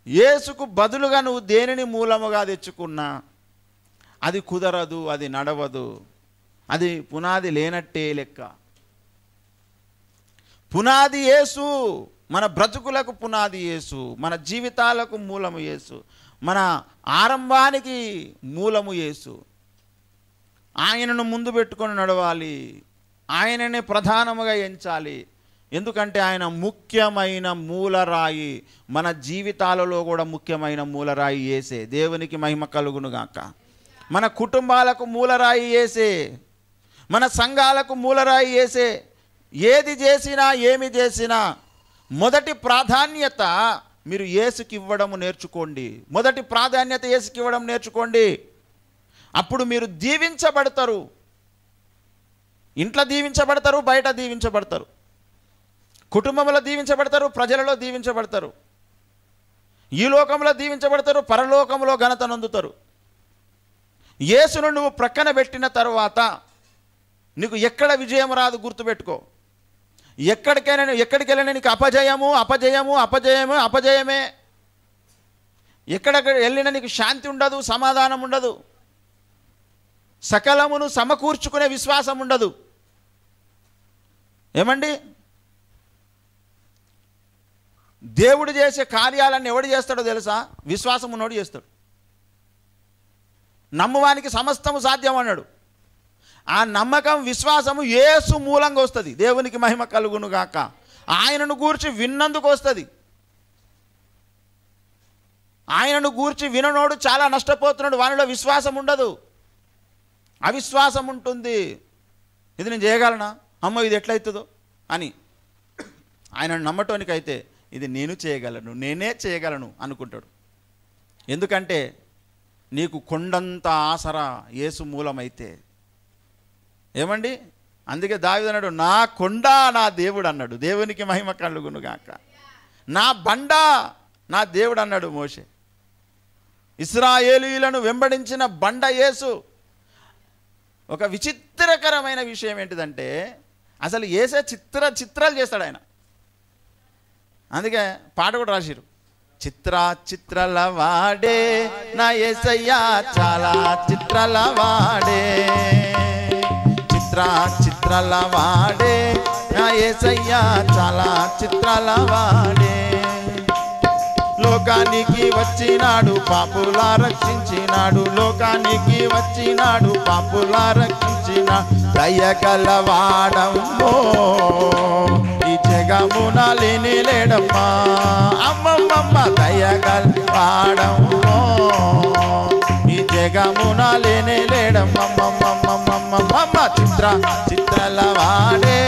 యేసుకు బదులుగా నువ్వు దేనిని మూలముగా తెచ్చుకున్నా అది కుదరదు, అది నడవదు, అది పునాది లేనట్టే లెక్క. పునాది యేసు. మన బ్రతుకులకు పునాది యేసు, మన జీవితాలకు మూలము యేసు, మన ఆరంభానికి మూలము యేసు. ఆయనను ముందు పెట్టుకొని నడవాలి, ఆయననే ప్రధానముగా ఎంచాలి. ఎందుకంటే ఆయన ముఖ్యమైన మూలరాయి. మన జీవితాలలో కూడా ముఖ్యమైన మూలరాయి యేసే. దేవునికి మహిమ కలుగునుగాక. మన కుటుంబాలకు మూలరాయి యేసే, మన సంఘాలకు మూలరాయి యేసే. ఏది చేసినా ఏమి చేసినా మొదటి ప్రాధాన్యత మీరు యేసుకి ఇవ్వడం నేర్చుకోండి. మొదటి ప్రాధాన్యత యేసుకి ఇవ్వడం నేర్చుకోండి. అప్పుడు మీరు దీవించబడతారు. ఇంట్లో దీవించబడతారు, బయట దీవించబడతారు, కుటుంబంలో దీవించబడతారు, ప్రజలలో దీవించబడతారు, ఈ లోకంలో దీవించబడతారు, పరలోకంలో ఘనత నొందుతారు. యేసును నువ్వు ప్రక్కన పెట్టిన తరువాత నీకు ఎక్కడ విజయం రాదు. గుర్తుపెట్టుకో. ఎక్కడికి వెళ్ళినా నీకు అపజయము అపజయము అపజయము అపజయమే. ఎక్కడికి వెళ్ళినా నీకు శాంతి ఉండదు, సమాధానం ఉండదు, సకలమును సమకూర్చుకునే విశ్వాసం ఉండదు. ఏమండి, దేవుడు చేసే కార్యాలన్నీ ఎవడు చేస్తాడో తెలుసా? విశ్వాసం ఉన్నోడు చేస్తాడు. నమ్మువానికి సమస్తము సాధ్యం అన్నాడు. ఆ నమ్మకం, విశ్వాసము యేసు మూలంగా వస్తుంది. దేవునికి మహిమ కలుగును గాక. ఆయనను గూర్చి విన్నందుకు వస్తుంది. ఆయనను గూర్చి విననోడు చాలా నష్టపోతున్నాడు. వానిలో విశ్వాసం ఉండదు, అవిశ్వాసం ఉంటుంది. ఇది నేను చేయగలనా, అమ్మో ఇది ఎట్లయితుందో అని. ఆయనను నమ్మటానికైతే ఇది నేను చేయగలను, నేనే చేయగలను అనుకుంటాడు. ఎందుకంటే నీకు కొండంత ఆసరా యేసు మూలమైతే. ఏమండి, అందుకే దావీదు అన్నాడు, నా కొండ నా దేవుడు అన్నాడు. దేవునికి మహిమ కలుగును గాక. నా బండ నా దేవుడు అన్నాడు మోషే. ఇశ్రాయేలీయులను వెంబడించిన బండ యేసు. ఒక విచిత్రకరమైన విషయం ఏంటిదంటే, అసలు యేసే చిత్రాలు చేస్తాడు ఆయన. అందుకే పాట కూడా రాసిరు, చిత్రాల వాడే నా యేసయ్యా చాలా చిత్రాల వాడే, చిత్రాల వాడే నా యేసయ్యా చాలా చిత్రాల వాడే. లోకానికి వచ్చినాడు పాపులా రక్షించినాడు, లోకానికి వచ్చినాడు పాపులా రక్షించిన దయగలవాడమ్మో ఈ జగమున లేని లేడమ్మా. అమ్మమ్మమ్మ దయగలవాడమ్మో ఈ జగమున లేని లేడమ్మమ్మమ్మమ్మమ్మమ్మ. చిత్రాల వాడే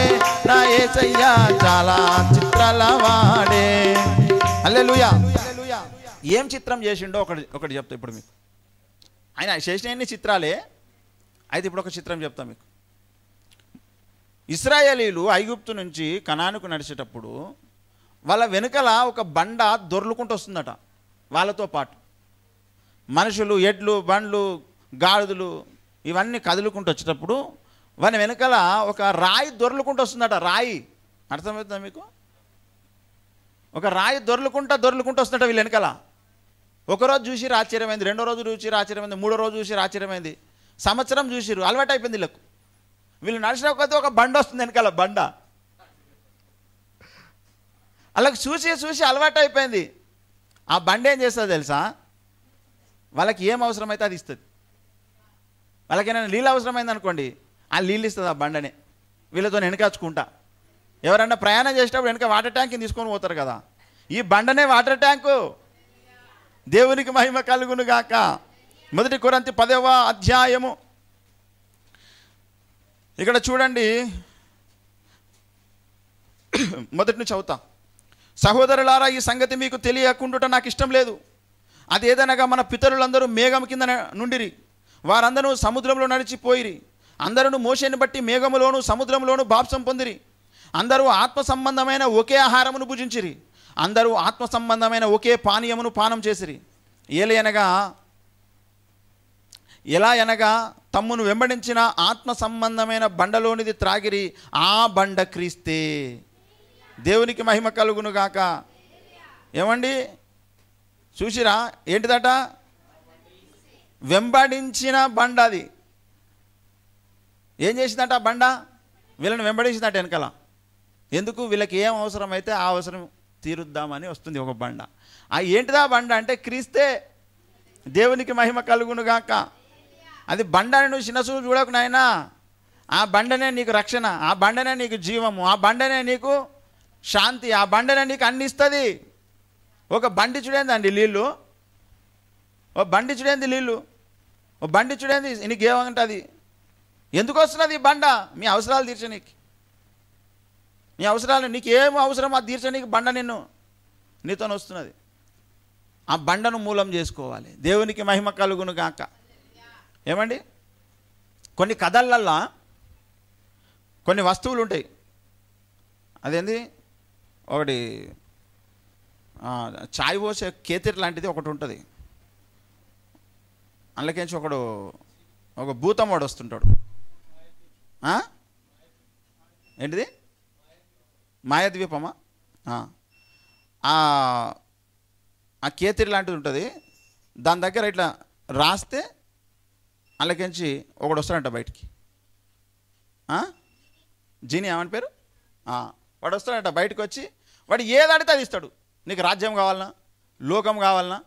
నా యేసయ్యా చాలా చిత్రాల వాడే. హల్లెలూయా. ఏం చిత్రం చేసిండో ఒకటి చెప్తా ఇప్పుడు మీకు. ఆయన చేసిన చిత్రాలే, అయితే ఇప్పుడు ఒక చిత్రం చెప్తా మీకు. ఇశ్రాయేలీలు ఐగుప్తు నుంచి కనానుకు నడిచేటప్పుడు వాళ్ళ వెనుకల ఒక బండ దొర్లుకుంటూ వస్తుందట. వాళ్ళతో పాటు మనుషులు, ఎడ్లు, బండ్లు, గాడిదలు ఇవన్నీ కదులుకుంటూ వచ్చేటప్పుడు వాళ్ళ వెనుకల ఒక రాయి దొర్లుకుంటూ వస్తుందట. రాయి అర్థమవుతుందా మీకు? ఒక రాయి దొర్లుకుంటూ వస్తుందట వీళ్ళ వెనకాల. ఒకరోజు చూసి ఆశ్చర్యమైంది, రెండో రోజు చూసి ఆశ్చర్యమైంది, మూడో రోజు చూసి ఆశ్చర్యమైంది, సంవత్సరం చూసిరు, అలవాటు అయిపోయింది వీళ్ళకు. వీళ్ళు నడిచిన ఒక బండ వస్తుంది వెనకాల, బండ. వాళ్ళకి చూసి అలవాటు అయిపోయింది. ఆ బండ ఏం చేస్తుంది తెలుసా? వాళ్ళకి ఏం అవసరమైతే అది ఇస్తుంది. వాళ్ళకైనా నీళ్ళు అవసరమైంది అనుకోండి, ఆ నీళ్ళు ఇస్తుంది ఆ బండనే. వీళ్ళతో వెనకాచుకుంటా ఎవరన్నా ప్రయాణం చేసేటప్పుడు వెనక వాటర్ ట్యాంక్ని తీసుకొని పోతారు కదా, ఈ బండనే వాటర్ ట్యాంకు. దేవునికి మహిమ కలుగును గాక. 1 కొరింథీ 10వ అధ్యాయము ఇక్కడ చూడండి, మొదటి నుంచి చదువుతా. సహోదరులారా, ఈ సంగతి మీకు తెలియకుండుట నాకు ఇష్టం లేదు. అదేదనగా మన పితరులందరూ మేఘం కింద నుండిరి, వారందరూ సముద్రంలో నడిచిపోయిరి. అందరూ మోషేని బట్టి మేఘములోను సముద్రంలోను బాప్సం పొందిరి. అందరూ ఆత్మ సంబంధమైన ఒకే ఆహారమును భుజించిరి. అందరూ ఆత్మ సంబంధమైన ఒకే పానీయమును పానం చేసిరి. ఎలా అనగా తమ్మును వెంబడించిన ఆత్మ సంబంధమైన బండలోనిది త్రాగిరి, ఆ బండ క్రీస్తే. దేవునికి మహిమ కలుగును గాక. ఏమండి చూసిరా, ఏంటిదట? వెంబడించిన బండ. అది ఏం చేసిందట? ఆ బండ వీళ్ళని వెంబడించిందట వెనకాల. ఎందుకు? వీళ్ళకి ఏం అవసరమైతే ఆ అవసరం తీరుద్దామని వస్తుంది ఒక బండ. ఆ ఏంటిదా బండ అంటే క్రీస్తే. దేవునికి మహిమ కలుగును గాక. అది బండని నువ్వు చిన్న చూపు చూడకు నాయనా. ఆ బండనే నీకు రక్షణ, ఆ బండనే నీకు జీవము, ఆ బండనే నీకు శాంతి, ఆ బండనే నీకు అన్ని ఇస్తుంది. ఒక బండి చూడేందండి నీళ్ళు, ఓ బండి చూడేంది నీళ్ళు, ఓ బండి చూడేంది నీకేమంటుంది. ఎందుకు వస్తున్నది ఈ బండ? మీ అవసరాలు తీర్చనీకి, నీ అవసరాలు నీకు ఏం అవసరం అది తీర్చనీకి బండ నీతో వస్తున్నది. ఆ బండను మూలం చేసుకోవాలి. దేవునికి మహిమ కలుగును గాక. ఏమండి, కొన్ని కథలల్లో కొన్ని వస్తువులు ఉంటాయి. అదేంది, ఒకటి చాయ్ పోసే కేతిరి లాంటిది ఒకటి ఉంటుంది. అందులోకించి ఒక భూతం వాడు వస్తుంటాడు. ఏంటిది, మాయాద్వీపమా? ఆ కేతిరి లాంటిది ఉంటుంది. దాని దగ్గర ఇట్లా రాస్తే అందులోకించి ఒకడు వస్తాడంట బయటికి. జీని ఏమని పేరు? వాడు వస్తాడంట. బయటకు వచ్చి వాడు ఏదడితే అది ఇస్తాడు. నీకు రాజ్యం కావాలన్నా, లోకం కావాలన్నా,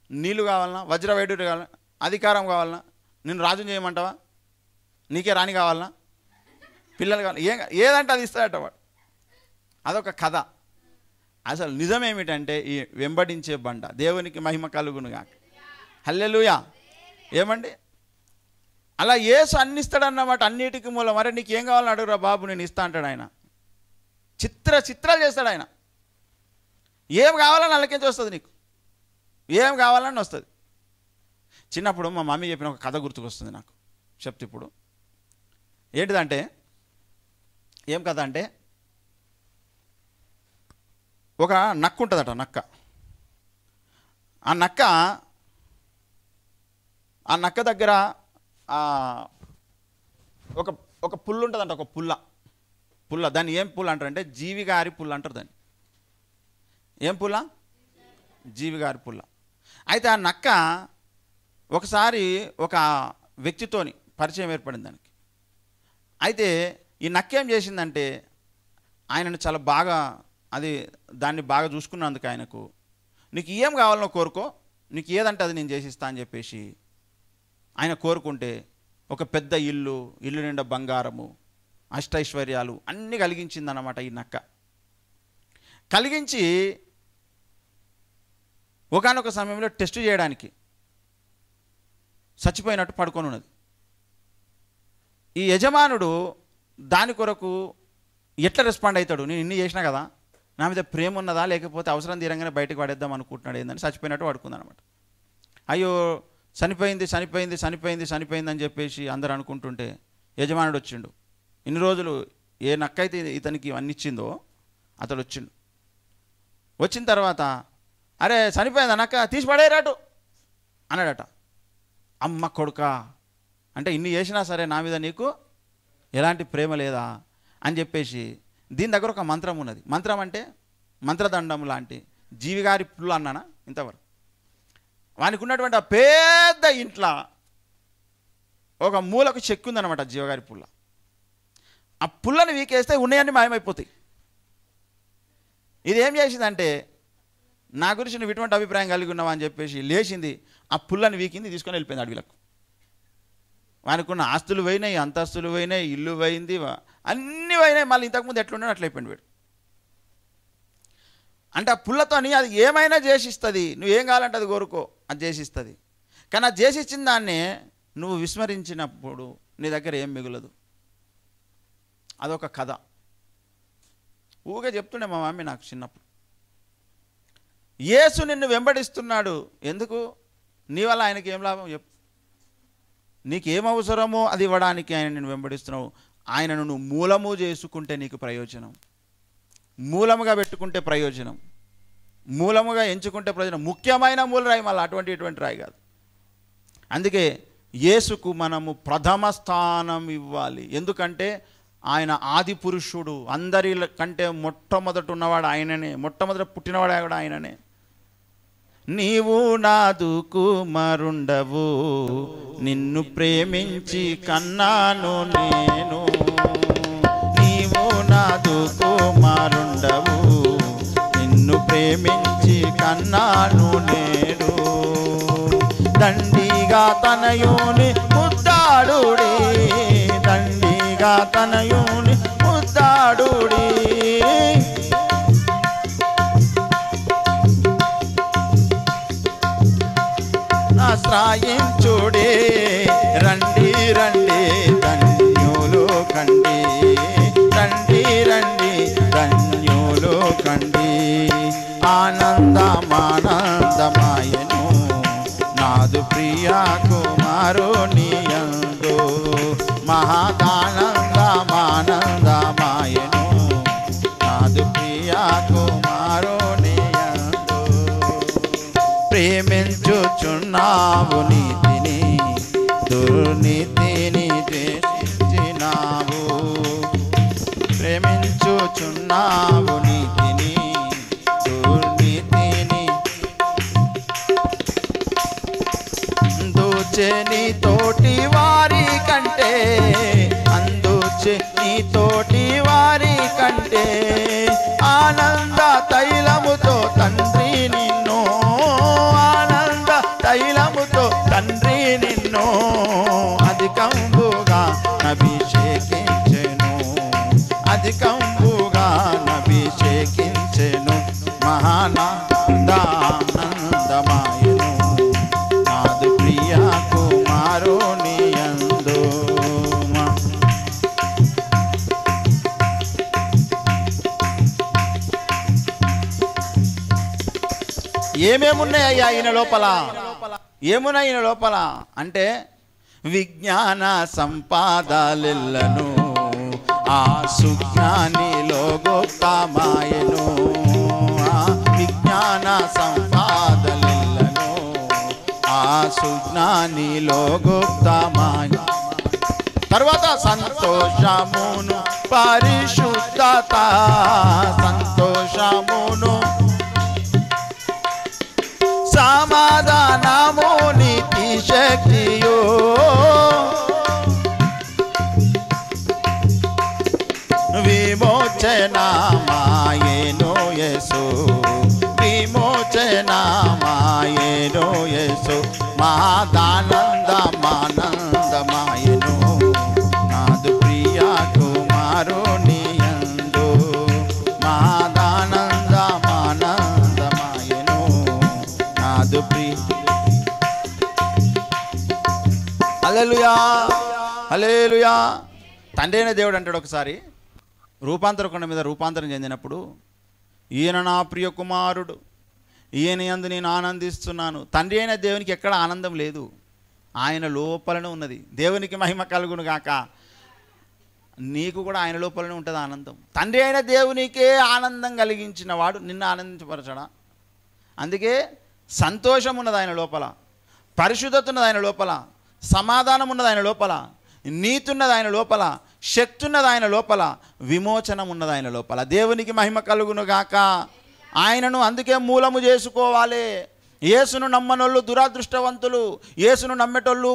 నీళ్ళు కావాలన్నా, వజ్రవైడూర్యం కావాలన్నా, అధికారం కావాలన్నా, నిన్ను రాజుని చేయమంటావా, నీకే రాణి కావాలన్నా, పిల్లలు కావాలి, ఏదంటే అది ఇస్తాడట వాడు. అదొక కథ. అసలు నిజమేమిటంటే ఈ వెంబడించే బండ. దేవునికి మహిమ కలుగునుగా. హల్లెలూయా. ఏమండి, అలా యేసు అన్ని ఇస్తాడన్నమాట, అన్నిటికీ మూలం. మరి నీకేం కావాలని అడుగురా బాబు, నేను ఇస్తా అంటాడు ఆయన. చిత్రాలు చేస్తాడు ఆయన. ఏం కావాలని వాళ్ళకేంచి వస్తుంది, నీకు ఏం కావాలని వస్తుంది. చిన్నప్పుడు మా మమ్మీ చెప్పిన ఒక కథ గుర్తుకొస్తుంది నాకు, చెప్తే ఇప్పుడు. ఏంటిదంటే, ఏం కథ అంటే, ఒక నక్క ఉంటుందట. ఆ నక్క దగ్గర ఒక పుల్ల ఉంటుందంట. ఒక పుల్ల దాన్ని ఏం పుల్ల అంటారంటే జీవిగారి పుల్ల అంటారు దాన్ని. ఏం పుల్ల? జీవిగారి పుల్ల. అయితే ఆ నక్క ఒకసారి ఒక వ్యక్తితోని పరిచయం ఏర్పడింది దానికి. అయితే ఈ నక్క ఏం చేసిందంటే, ఆయనను చాలా బాగా దాన్ని బాగా చూసుకున్నందుకు ఆయనకు, నీకు ఏం కావాలనో కోరుకో, నీకు ఏదంటే అది నేను చేసిస్తా అని చెప్పేసి ఆయన కోరుకుంటే ఒక పెద్ద ఇల్లు నిండా బంగారము, అష్టైశ్వర్యాలు అన్నీ కలిగించిందన్నమాట ఈ నక్క. కలిగించి ఒకానొక సమయంలో టెస్ట్ చేయడానికి చచ్చిపోయినట్టు పడుకొని ఉన్నది. ఈ యజమానుడు దాని కొరకు ఎట్లా రెస్పాండ్ అవుతాడు? నేను ఇన్ని చేసినా కదా, నా మీద ప్రేమ ఉన్నదా, లేకపోతే అవసరం తీరంగానే బయటకు పడేద్దాం అనుకుంటున్నాడు ఏందని చచ్చిపోయినట్టు పడుకుందనమాట. అయ్యో చనిపోయింది అని చెప్పేసి అందరూ అనుకుంటుంటే యజమానుడు వచ్చిండు. ఇన్ని రోజులు ఏ నక్కైతే ఇతనికి ఇవన్నీ ఇచ్చిందో అతడు వచ్చిండు. వచ్చిన తర్వాత, అరే చనిపోయింది నక్క, తీసి పడేరాటు అన్నాడట. అమ్మ కొడుక, అంటే ఇన్ని చేసినా సరే నా మీద నీకు ఎలాంటి ప్రేమ లేదా అని చెప్పేసి, దీని దగ్గర ఒక మంత్రం ఉన్నది. మంత్రం అంటే మంత్రదండం లాంటి జీవిగారి పుల్ల అన్నానా ఇంతవరకు. వానికి ఉన్నటువంటి ఆ పెద్ద ఇంట్లో ఒక మూలకు చెక్కు ఉందన్నమాట జీవగారి పుల్ల. ఆ పుల్లని వీకేస్తే ఉన్నాయన్నీ మాయమైపోతాయి. ఇది ఏం చేసిందంటే, నా గురించి నువ్వు ఇటువంటి అభిప్రాయం కలిగి ఉన్నావా అని చెప్పేసి లేచింది, ఆ పుల్లని వీకింది, తీసుకొని వెళ్ళిపోయింది అడవిలకు. వానికున్న ఆస్తులు పోయినాయి, అంతస్తులు పోయినాయి, ఇల్లు పోయింది, అన్నీ పోయినాయి. మళ్ళీ ఇంతకుముందు ఎట్లుండే అట్లా అయిపోయింది వీడు. అంటే ఆ పుల్లతోని అది ఏమైనా చేసిస్తుంది. నువ్వేం కావాలంటే అది కోరుకో, అది చేసిస్తుంది. కానీ అది చేసిచ్చిన దాన్నే నువ్వు విస్మరించినప్పుడు నీ దగ్గర ఏం మిగులదు. అదొక కథ. ఊగే చెప్తుండే మా మమ్మీ నాకు చిన్నప్పుడు. యేసు నిన్ను వెంబడిస్తున్నాడు. ఎందుకు? నీ వల్ల ఆయనకి ఏం లాభం చెప్పు. నీకేం అవసరమో అది ఇవ్వడానికి ఆయన నిన్ను వెంబడిస్తున్నావు. ఆయనను నువ్వు మూలము చేసుకుంటే నీకు ప్రయోజనం, మూలముగా పెట్టుకుంటే ప్రయోజనం, మూలముగా ఎంచుకుంటే ప్రయోజనం. ముఖ్యమైన మూల రాయి, మళ్ళీ ఇటువంటి రాయి కాదు. అందుకే యేసుకు మనము ప్రథమ స్థానం ఇవ్వాలి. ఎందుకంటే ఆయన ఆది పురుషుడు, అందరి కంటే మొట్టమొదట ఉన్నవాడు ఆయననే, మొట్టమొదట పుట్టినవాడు కూడా ఆయననే. నీవు నాదు కుమారుండవు, నిన్ను ప్రేమించి కన్నాను నేను. నీవు నాదు కుమారుండవు, నిన్ను ప్రేమించి కన్నాను నేను. దండిగా తనయుని ముద్ద ముద్దాడుడి దండిగా తనయుని ముద్దాడుడి ఆశ్రయించుడి రండి రండి ధన్యులు కండి రండి రండి ధన్యులు కండి ఆనందమానందమాయను నాదు ప్రియ కుమారునియందు మహాదానందమానందమాయను నాదు ప్రియ కుమారునియందు ప్రేమించుచున్నావు నీతిని దుర్నీతిని ద్వేషించినావు ప్రేమించుచున్నావు నీతిని దుర్నీతిని అందుచే నీ తోటి వారి కంటే అందుచే నీ తోటి వారి కంటే ఆనంద తైలముతో తండ్రి నిన్ను ఆనంద తైలముతో తండ్రి నిన్ను అధికంబుగా అభిషేకించెను అధికంబుగా అభిషేకించెను మహానందానందమాయను నాదు ప్రియ కుమారునియందు ఏమేమున్నాయ్యా ఈయన లోపల ఏమున్నాయి ఈయన లోపల అంటే విజ్ఞాన సంపాదలెల్లను ఆ సుజ్ఞానిలో గొప్పమాయను విజ్ఞాన సంపాదలెల్లను ఆ సుజ్ఞానిలో గొప్పమాయ తర్వాత సంతోషమును పరిశుద్ధత సంతోషమును సమాధానము నీతి శక్తియో విమోచనమాయెను యేసు విమోచనమాయెను యేసు మహాదానందమానందమాయెను నాదు ప్రియ కుమారునియందు మహాదానందమానందమాయెను నాదు ప్రియ హల్లెలూయా హల్లెలూయా. తండ్రి అయిన దేవుడు అంటాడు ఒకసారి రూపాంతర కొండ మీద రూపాంతరం చెందినప్పుడు ఈయన నా ప్రియ కుమారుడు ఈయన యందు నేను ఆనందిస్తున్నాను. తండ్రి అయిన దేవునికి ఎక్కడ ఆనందం లేదు, ఆయన లోపలనే ఉన్నది. దేవునికి మహిమ కలుగును గాక. నీకు కూడా ఆయన లోపలనే ఉంటుంది ఆనందం. తండ్రి అయిన దేవునికే ఆనందం కలిగించిన వాడు నిన్ను ఆనందించపరచడా? అందుకే సంతోషం ఉన్నది ఆయన లోపల, పరిశుద్ధత ఉన్నది ఆయన లోపల, సమాధానం ఉన్నది ఆయన లోపల, నీతి ఉన్నది ఆయన లోపల, శక్తి ఉన్నది ఆయన లోపల, విమోచనం ఉన్నది ఆయన లోపల. దేవునికి మహిమ కలుగును గాక. ఆయనను అందుకే మూలము చేసుకోవాలి. యేసును నమ్మనోళ్ళు దురదృష్టవంతులు, యేసును నమ్మేటోళ్ళు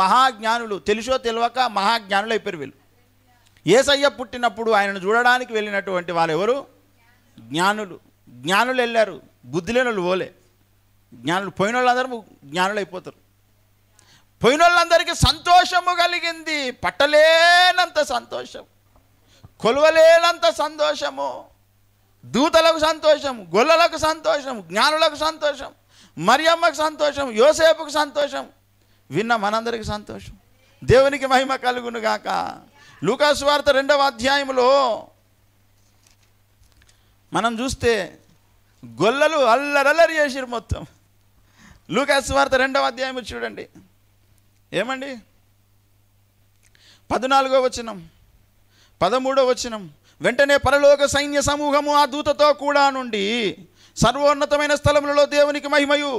మహాజ్ఞానులు తెలుసో తెలియక మహాజ్ఞానులు అయిపోయారు వీళ్ళు. యేసయ్య పుట్టినప్పుడు ఆయనను చూడడానికి వెళ్ళినటువంటి వాళ్ళు ఎవరు? జ్ఞానులు వెళ్ళారు, బుద్ధి లేని వాళ్ళు పోలే. జ్ఞానులు పోయిన వాళ్ళందరూ జ్ఞానులు అయిపోతారు. పోయిన వాళ్ళందరికీ సంతోషము కలిగింది, పట్టలేనంత సంతోషం, కొలవలేనంత సంతోషము. దూతలకు సంతోషం, గొల్లలకు సంతోషం, జ్ఞానులకు సంతోషం, మరియమ్మకు సంతోషం, యోసేపుకు సంతోషం, విన్న మనందరికి సంతోషం. దేవునికి మహిమ కలుగును గాక. లూకా సువార్త 2వ అధ్యాయంలో మనం చూస్తే గొల్లలు అల్లరల్లరి చేసిరు మొత్తం. లూకా సువార్త 2వ అధ్యాయం చూడండి ఏమండి, 14వ వచనం 13వ వచనం. వెంటనే పరలోక సైన్య సమూహము ఆ దూతతో కూడా నుండి సర్వోన్నతమైన స్థలములలో దేవునికి మహిమయు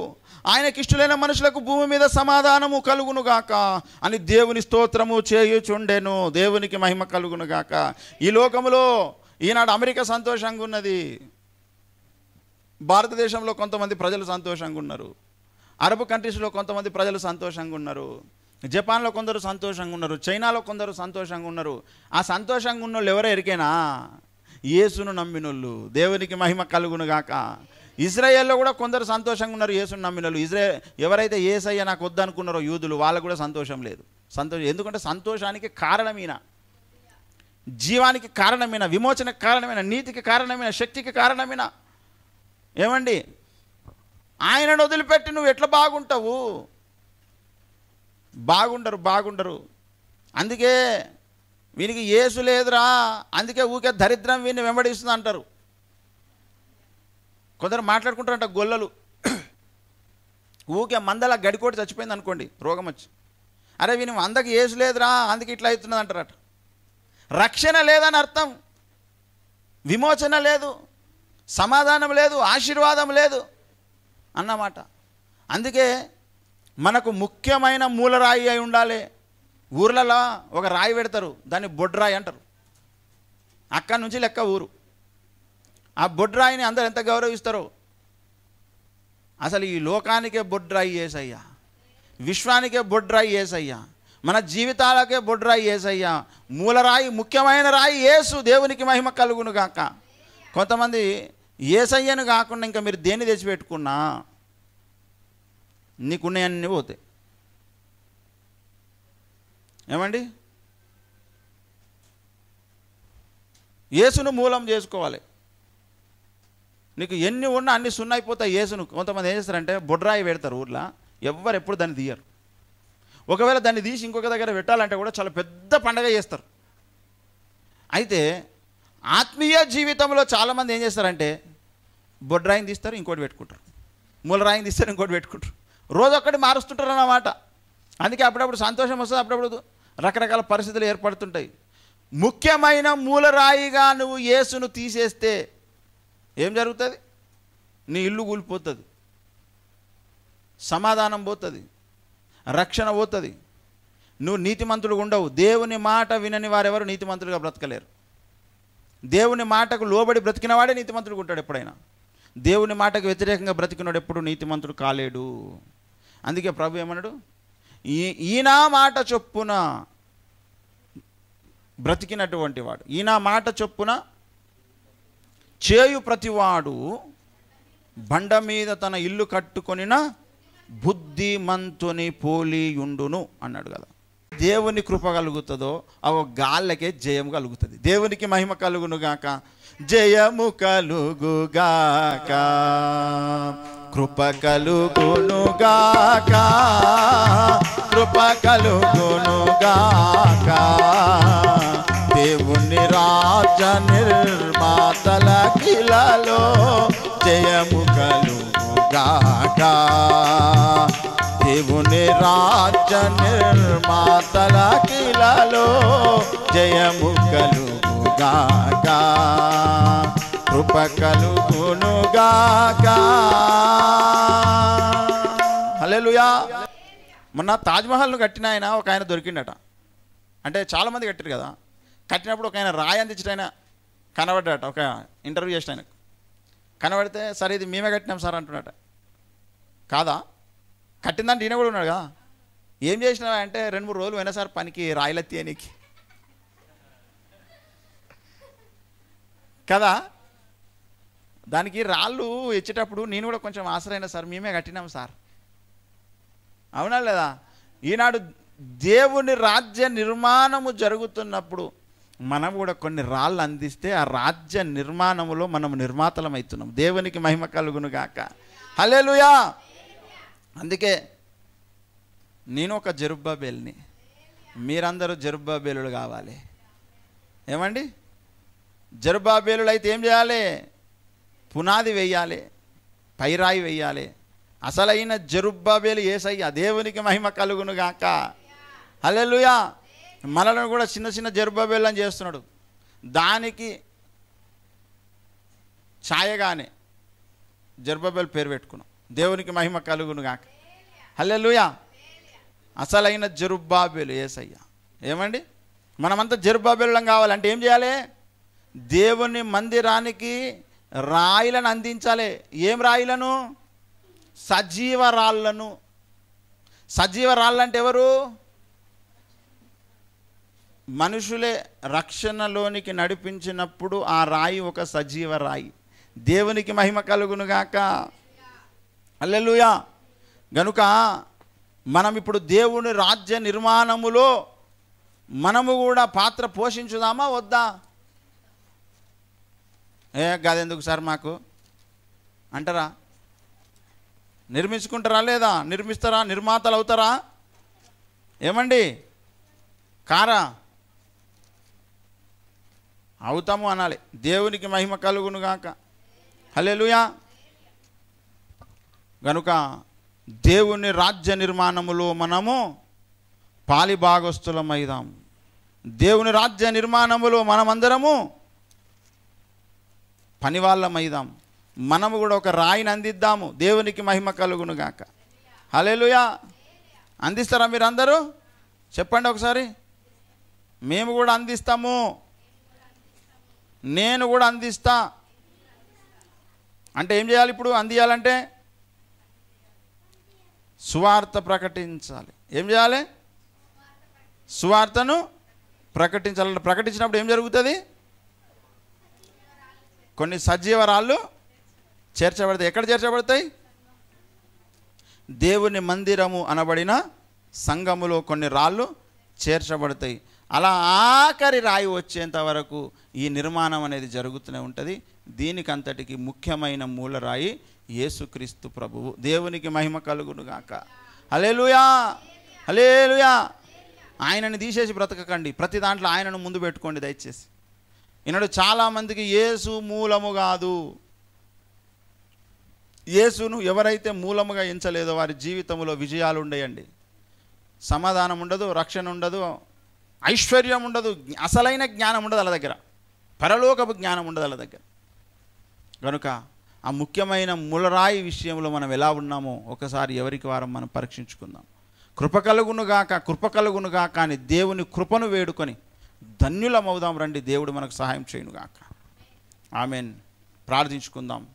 ఆయనకిష్టులైన మనుషులకు భూమి మీద సమాధానము కలుగునుగాక అని దేవుని స్తోత్రము చేయుచుండెను. దేవునికి మహిమ కలుగునుగాక. ఈ లోకములో ఈనాడు అమెరికా సంతోషంగా ఉన్నది, భారతదేశంలో కొంతమంది ప్రజలు సంతోషంగా ఉన్నారు, అరబ్ కంట్రీస్లో కొంతమంది ప్రజలు సంతోషంగా ఉన్నారు, జపాన్లో కొందరు సంతోషంగా ఉన్నారు, చైనాలో కొందరు సంతోషంగా ఉన్నారు. ఆ సంతోషంగా ఉన్నోళ్ళు ఎవరో ఎరికేనా? యేసును నమ్మినోళ్ళు. దేవునికి మహిమ కలుగును గాక. ఇజ్రాయేల్లో కూడా కొందరు సంతోషంగా ఉన్నారు యేసుని నమ్మినలు. ఎవరైతే యేసయ్య నాకు వద్దనుకున్నారో యూదులు, వాళ్ళకు కూడా సంతోషం లేదు. ఎందుకంటే సంతోషానికి కారణమైన, జీవానికి కారణమైన, విమోచనకు కారణమైన, నీతికి కారణమైన, శక్తికి కారణమైన ఏమండి ఆయనను వదిలిపెట్టి నువ్వు ఎట్లా బాగుంటావు? బాగుండరు. అందుకే వీనికి యేసు లేదురా, అందుకే ఊకే దరిద్రం వీడిని వెంబడిస్తుంది అంటారు. కొందరు మాట్లాడుకుంటారంట గొల్లలు, ఊకే మందలా గడికోటి చచ్చిపోయింది అనుకోండి, రోగం వచ్చి, అరే వీని అందరికి యేసు లేదురా అందుకే ఇట్లా అవుతున్నది అంటారట. రక్షణ లేదని అర్థం, విమోచన లేదు, సమాధానం లేదు, ఆశీర్వాదం లేదు అన్నమాట. అందుకే మనకు ముఖ్యమైన మూలరాయి అయి ఉండాలి. ఊర్లలో ఒక రాయి పెడతారు, దాన్ని బొడ్రాయి అంటారు. అక్కడి నుంచి లెక్క ఊరు. ఆ బొడ్రాయిని అందరు ఎంత గౌరవిస్తారో. అసలు ఈ లోకానికే బొడ్రాయి యేసయ్య, విశ్వానికే బొడ్రాయి యేసయ్య, మన జీవితాలకే బొడ్రాయి యేసయ్య. మూలరాయి, ముఖ్యమైన రాయి యేసు. దేవునికి మహిమ కలుగును గాక. కొంతమంది యేసయ్యను కాకుండా ఇంకా మీరు దేన్ని తెచ్చిపెట్టుకున్నా నీకున్నాయన్నీ పోతాయి. ఏమండి, యేసును మూలం చేసుకోవాలి. నీకు ఎన్ని ఉన్నా అన్ని సున్నా అయిపోతాయి యేసును. కొంతమంది ఏం చేస్తారంటే బొడ్రాయి పెడతారు ఊర్లో, ఎవ్వరు ఎప్పుడు దాన్ని తీయరు. ఒకవేళ దాన్ని తీసి ఇంకొక దగ్గర పెట్టాలంటే కూడా చాలా పెద్ద పండగ చేస్తారు. అయితే ఆత్మీయ జీవితంలో చాలామంది ఏం చేస్తారంటే బొడ్రాయిని తీస్తారు, ఇంకోటి పెట్టుకుంటారు, మూలరాయిని తీస్తారు, ఇంకోటి పెట్టుకుంటారు, రోజు ఒక్కటి మారుస్తుంటారు అన్నమాట. అందుకే అప్పుడప్పుడు సంతోషం వస్తుంది, అప్పుడప్పుడు రకరకాల పరిస్థితులు ఏర్పడుతుంటాయి. ముఖ్యమైన మూలరాయిగా నువ్వు యేసును తీసేస్తే ఏం జరుగుతుంది? నీ ఇల్లు కూలిపోతుంది, సమాధానం పోతుంది, రక్షణ పోతుంది, నువ్వు నీతిమంతులుగా ఉండవు. దేవుని మాట వినని వారెవరు నీతిమంతులుగా బ్రతకలేరు. దేవుని మాటకు లోబడి బ్రతికినవాడే నీతిమంతుడుగా ఉంటాడు ఎప్పుడైనా. దేవుని మాటకు వ్యతిరేకంగా బ్రతికినాడు ఎప్పుడు నీతిమంతుడు కాలేడు. అందుకే ప్రభు ఏమన్నాడు? ఈయన మాట చొప్పున బ్రతికినటువంటి వాడు, ఈయన మాట చొప్పున చేయు ప్రతివాడు బండ మీద తన ఇల్లు కట్టుకొనిన బుద్ధిమంతుని పోలియుండును అన్నాడు కదా. దేవుని కృప కలుగుతుందో అవ గాళ్ళకే జయం కలుగుతుంది. దేవునికి మహిమ కలుగును గాక, జయము కలుగు గాక, కృప కలుగును గాక, కృప కలుగును గాక. దేవుని రాజ్య నిర్మాతల కిలలో జయము కలుగు గాక, దేవుని రాజ్య నిర్మాతల కిలలో జయము కలుగు గాక, కృప కలుగును గాక. హల్లెలూయా. మొన్న తాజ్మహల్ను కట్టిన ఆయన ఒక ఆయన దొరికిండట. అంటే చాలామంది కట్టారు కదా. కట్టినప్పుడు ఒక ఆయన రాయి అందించిన ఆయన కనబడ్డాట. ఒక ఇంటర్వ్యూ చేసిన ఆయనకు కనబడితే, సరే ఇది మేమే కట్టినాం సార్ అంటున్నట. కాదా, కట్టిందంటే ఈయన కూడా ఉన్నాడు కదా. ఏం చేసినావా అంటే 2-3 రోజులు పోయినా సార్ పనికి రాయిలెత్తి నీకు కదా. దానికి రాళ్ళు ఇచ్చేటప్పుడు నేను కూడా కొంచెం ఆశ్రయినా సార్, మేమే కట్టినాం సార్. అవునా లేదా? ఈనాడు దేవుని రాజ్య నిర్మాణము జరుగుతున్నప్పుడు మనం కూడా కొన్ని రాళ్ళు అందిస్తే ఆ రాజ్య నిర్మాణములో మనం నిర్మాతలం అవుతున్నాం. దేవునికి మహిమ కలుగును గాక. హల్లెలూయా. అందుకే నేను ఒక జెరుబ్బాబేలుని, మీరందరూ జెరుబ్బాబేలులు కావాలి. ఏమండి, జెరుబ్బాబేలులు అయితే ఏం చేయాలి? పునాది వేయాలి, పైరాయి వేయాలి. అసలైన జెరుబ్బాబేలు యేసయ్య. దేవునికి మహిమ కలుగును గాక. హల్లెలూయా. మనలను కూడా చిన్న చిన్న జెరుబ్బాబేలు అని చేస్తున్నాడు. దానికి ఛాయగానే జెరుబ్బాబేలు పేరు పెట్టుకున్నాం. దేవునికి మహిమ కలుగును గాక. హల్లెలూయా. అసలైన జెరుబ్బాబేలు యేసయ్య. ఏమండి, మనమంతా జెరుబ్బాబేలులం కావాలంటే ఏం చేయాలి? దేవుని మందిరానికి రాయిలను అందించాలి. ఏం రాయిలను? సజీవ రాళ్ళను. సజీవ రాళ్ళు అంటే ఎవరు? మనుషులే రక్షణలోనికి నడిపించినప్పుడు ఆ రాయి ఒక సజీవ రాయి. దేవునికి మహిమ కలుగునుగాక. హల్లెలూయా. గనుక మనం ఇప్పుడు దేవుని రాజ్య నిర్మాణములో మనము కూడా పాత్ర పోషించుదామా వద్దా? గదెందుకు సార్ మాకు అంటారా? నిర్మించుకుంటారా లేదా? నిర్మిస్తారా? నిర్మాతలు అవుతారా? ఏమండి కారా? అవుతాము అనాలి. దేవునికి మహిమ కలుగునుగాక. హల్లెలూయా. గనుక దేవుని రాజ్య నిర్మాణములో మనము పాలిభాగస్తులమైదాం. దేవుని రాజ్య నిర్మాణములో మనమందరము పనివాళ్ళమైదాం. మనము కూడా ఒక రాయిని అందిద్దాము. దేవునికి మహిమ కలుగునుగాక. హల్లెలూయా. అందిస్తారా మీరు అందరూ? చెప్పండి ఒకసారి. మేము కూడా అందిస్తాము. నేను కూడా అందిస్తా. అంటే ఏం చేయాలి ఇప్పుడు? అందియాలంటే సువార్త ప్రకటించాలి. ఏం చేయాలి? సువార్తను ప్రకటించాలి. ప్రకటించినప్పుడు ఏం జరుగుతుంది? కొన్ని సజీవరాళ్ళు చేర్చబడతాయి. ఎక్కడ చేర్చబడతాయి? దేవుని మందిరము అనబడిన సంఘములో కొన్ని రాళ్ళు చేర్చబడతాయి. అలా ఆఖరి రాయి వచ్చేంత వరకు ఈ నిర్మాణం అనేది జరుగుతూనే ఉంటుంది. దీనికంతటికి ముఖ్యమైన మూలరాయి యేసుక్రీస్తు ప్రభువు. దేవునికి మహిమ కలుగునుగాక. హల్లెలూయా. హల్లెలూయా. ఆయనని తీసేసి బ్రతకకండి. ప్రతి దాంట్లో ఆయనను ముందు పెట్టుకోండి దయచేసి. ఈనాడు చాలామందికి యేసు మూలము కాదు. యేసును ఎవరైతే మూలముగా ఎంచలేదో వారి జీవితంలో విజయాలు ఉండయండి. సమాధానం ఉండదు, రక్షణ ఉండదు, ఐశ్వర్యం ఉండదు, అసలైన జ్ఞానం ఉండదు వాళ్ళ దగ్గర, పరలోకపు జ్ఞానం ఉండదు వాళ్ళ దగ్గర. కనుక ఆ ముఖ్యమైన మూలరాయి విషయంలో మనం ఎలా ఉన్నామో ఒకసారి ఎవరికి వారం మనం పరీక్షించుకుందాం. కృప కలుగునుగాక, కృప కలుగునుగాక అని దేవుని కృపను వేడుకొని ధన్యులమవుదాం. రండి, దేవుడు మనకు సహాయం చేయునుగాక. ఆమెన్. ప్రార్థించుకుందాం.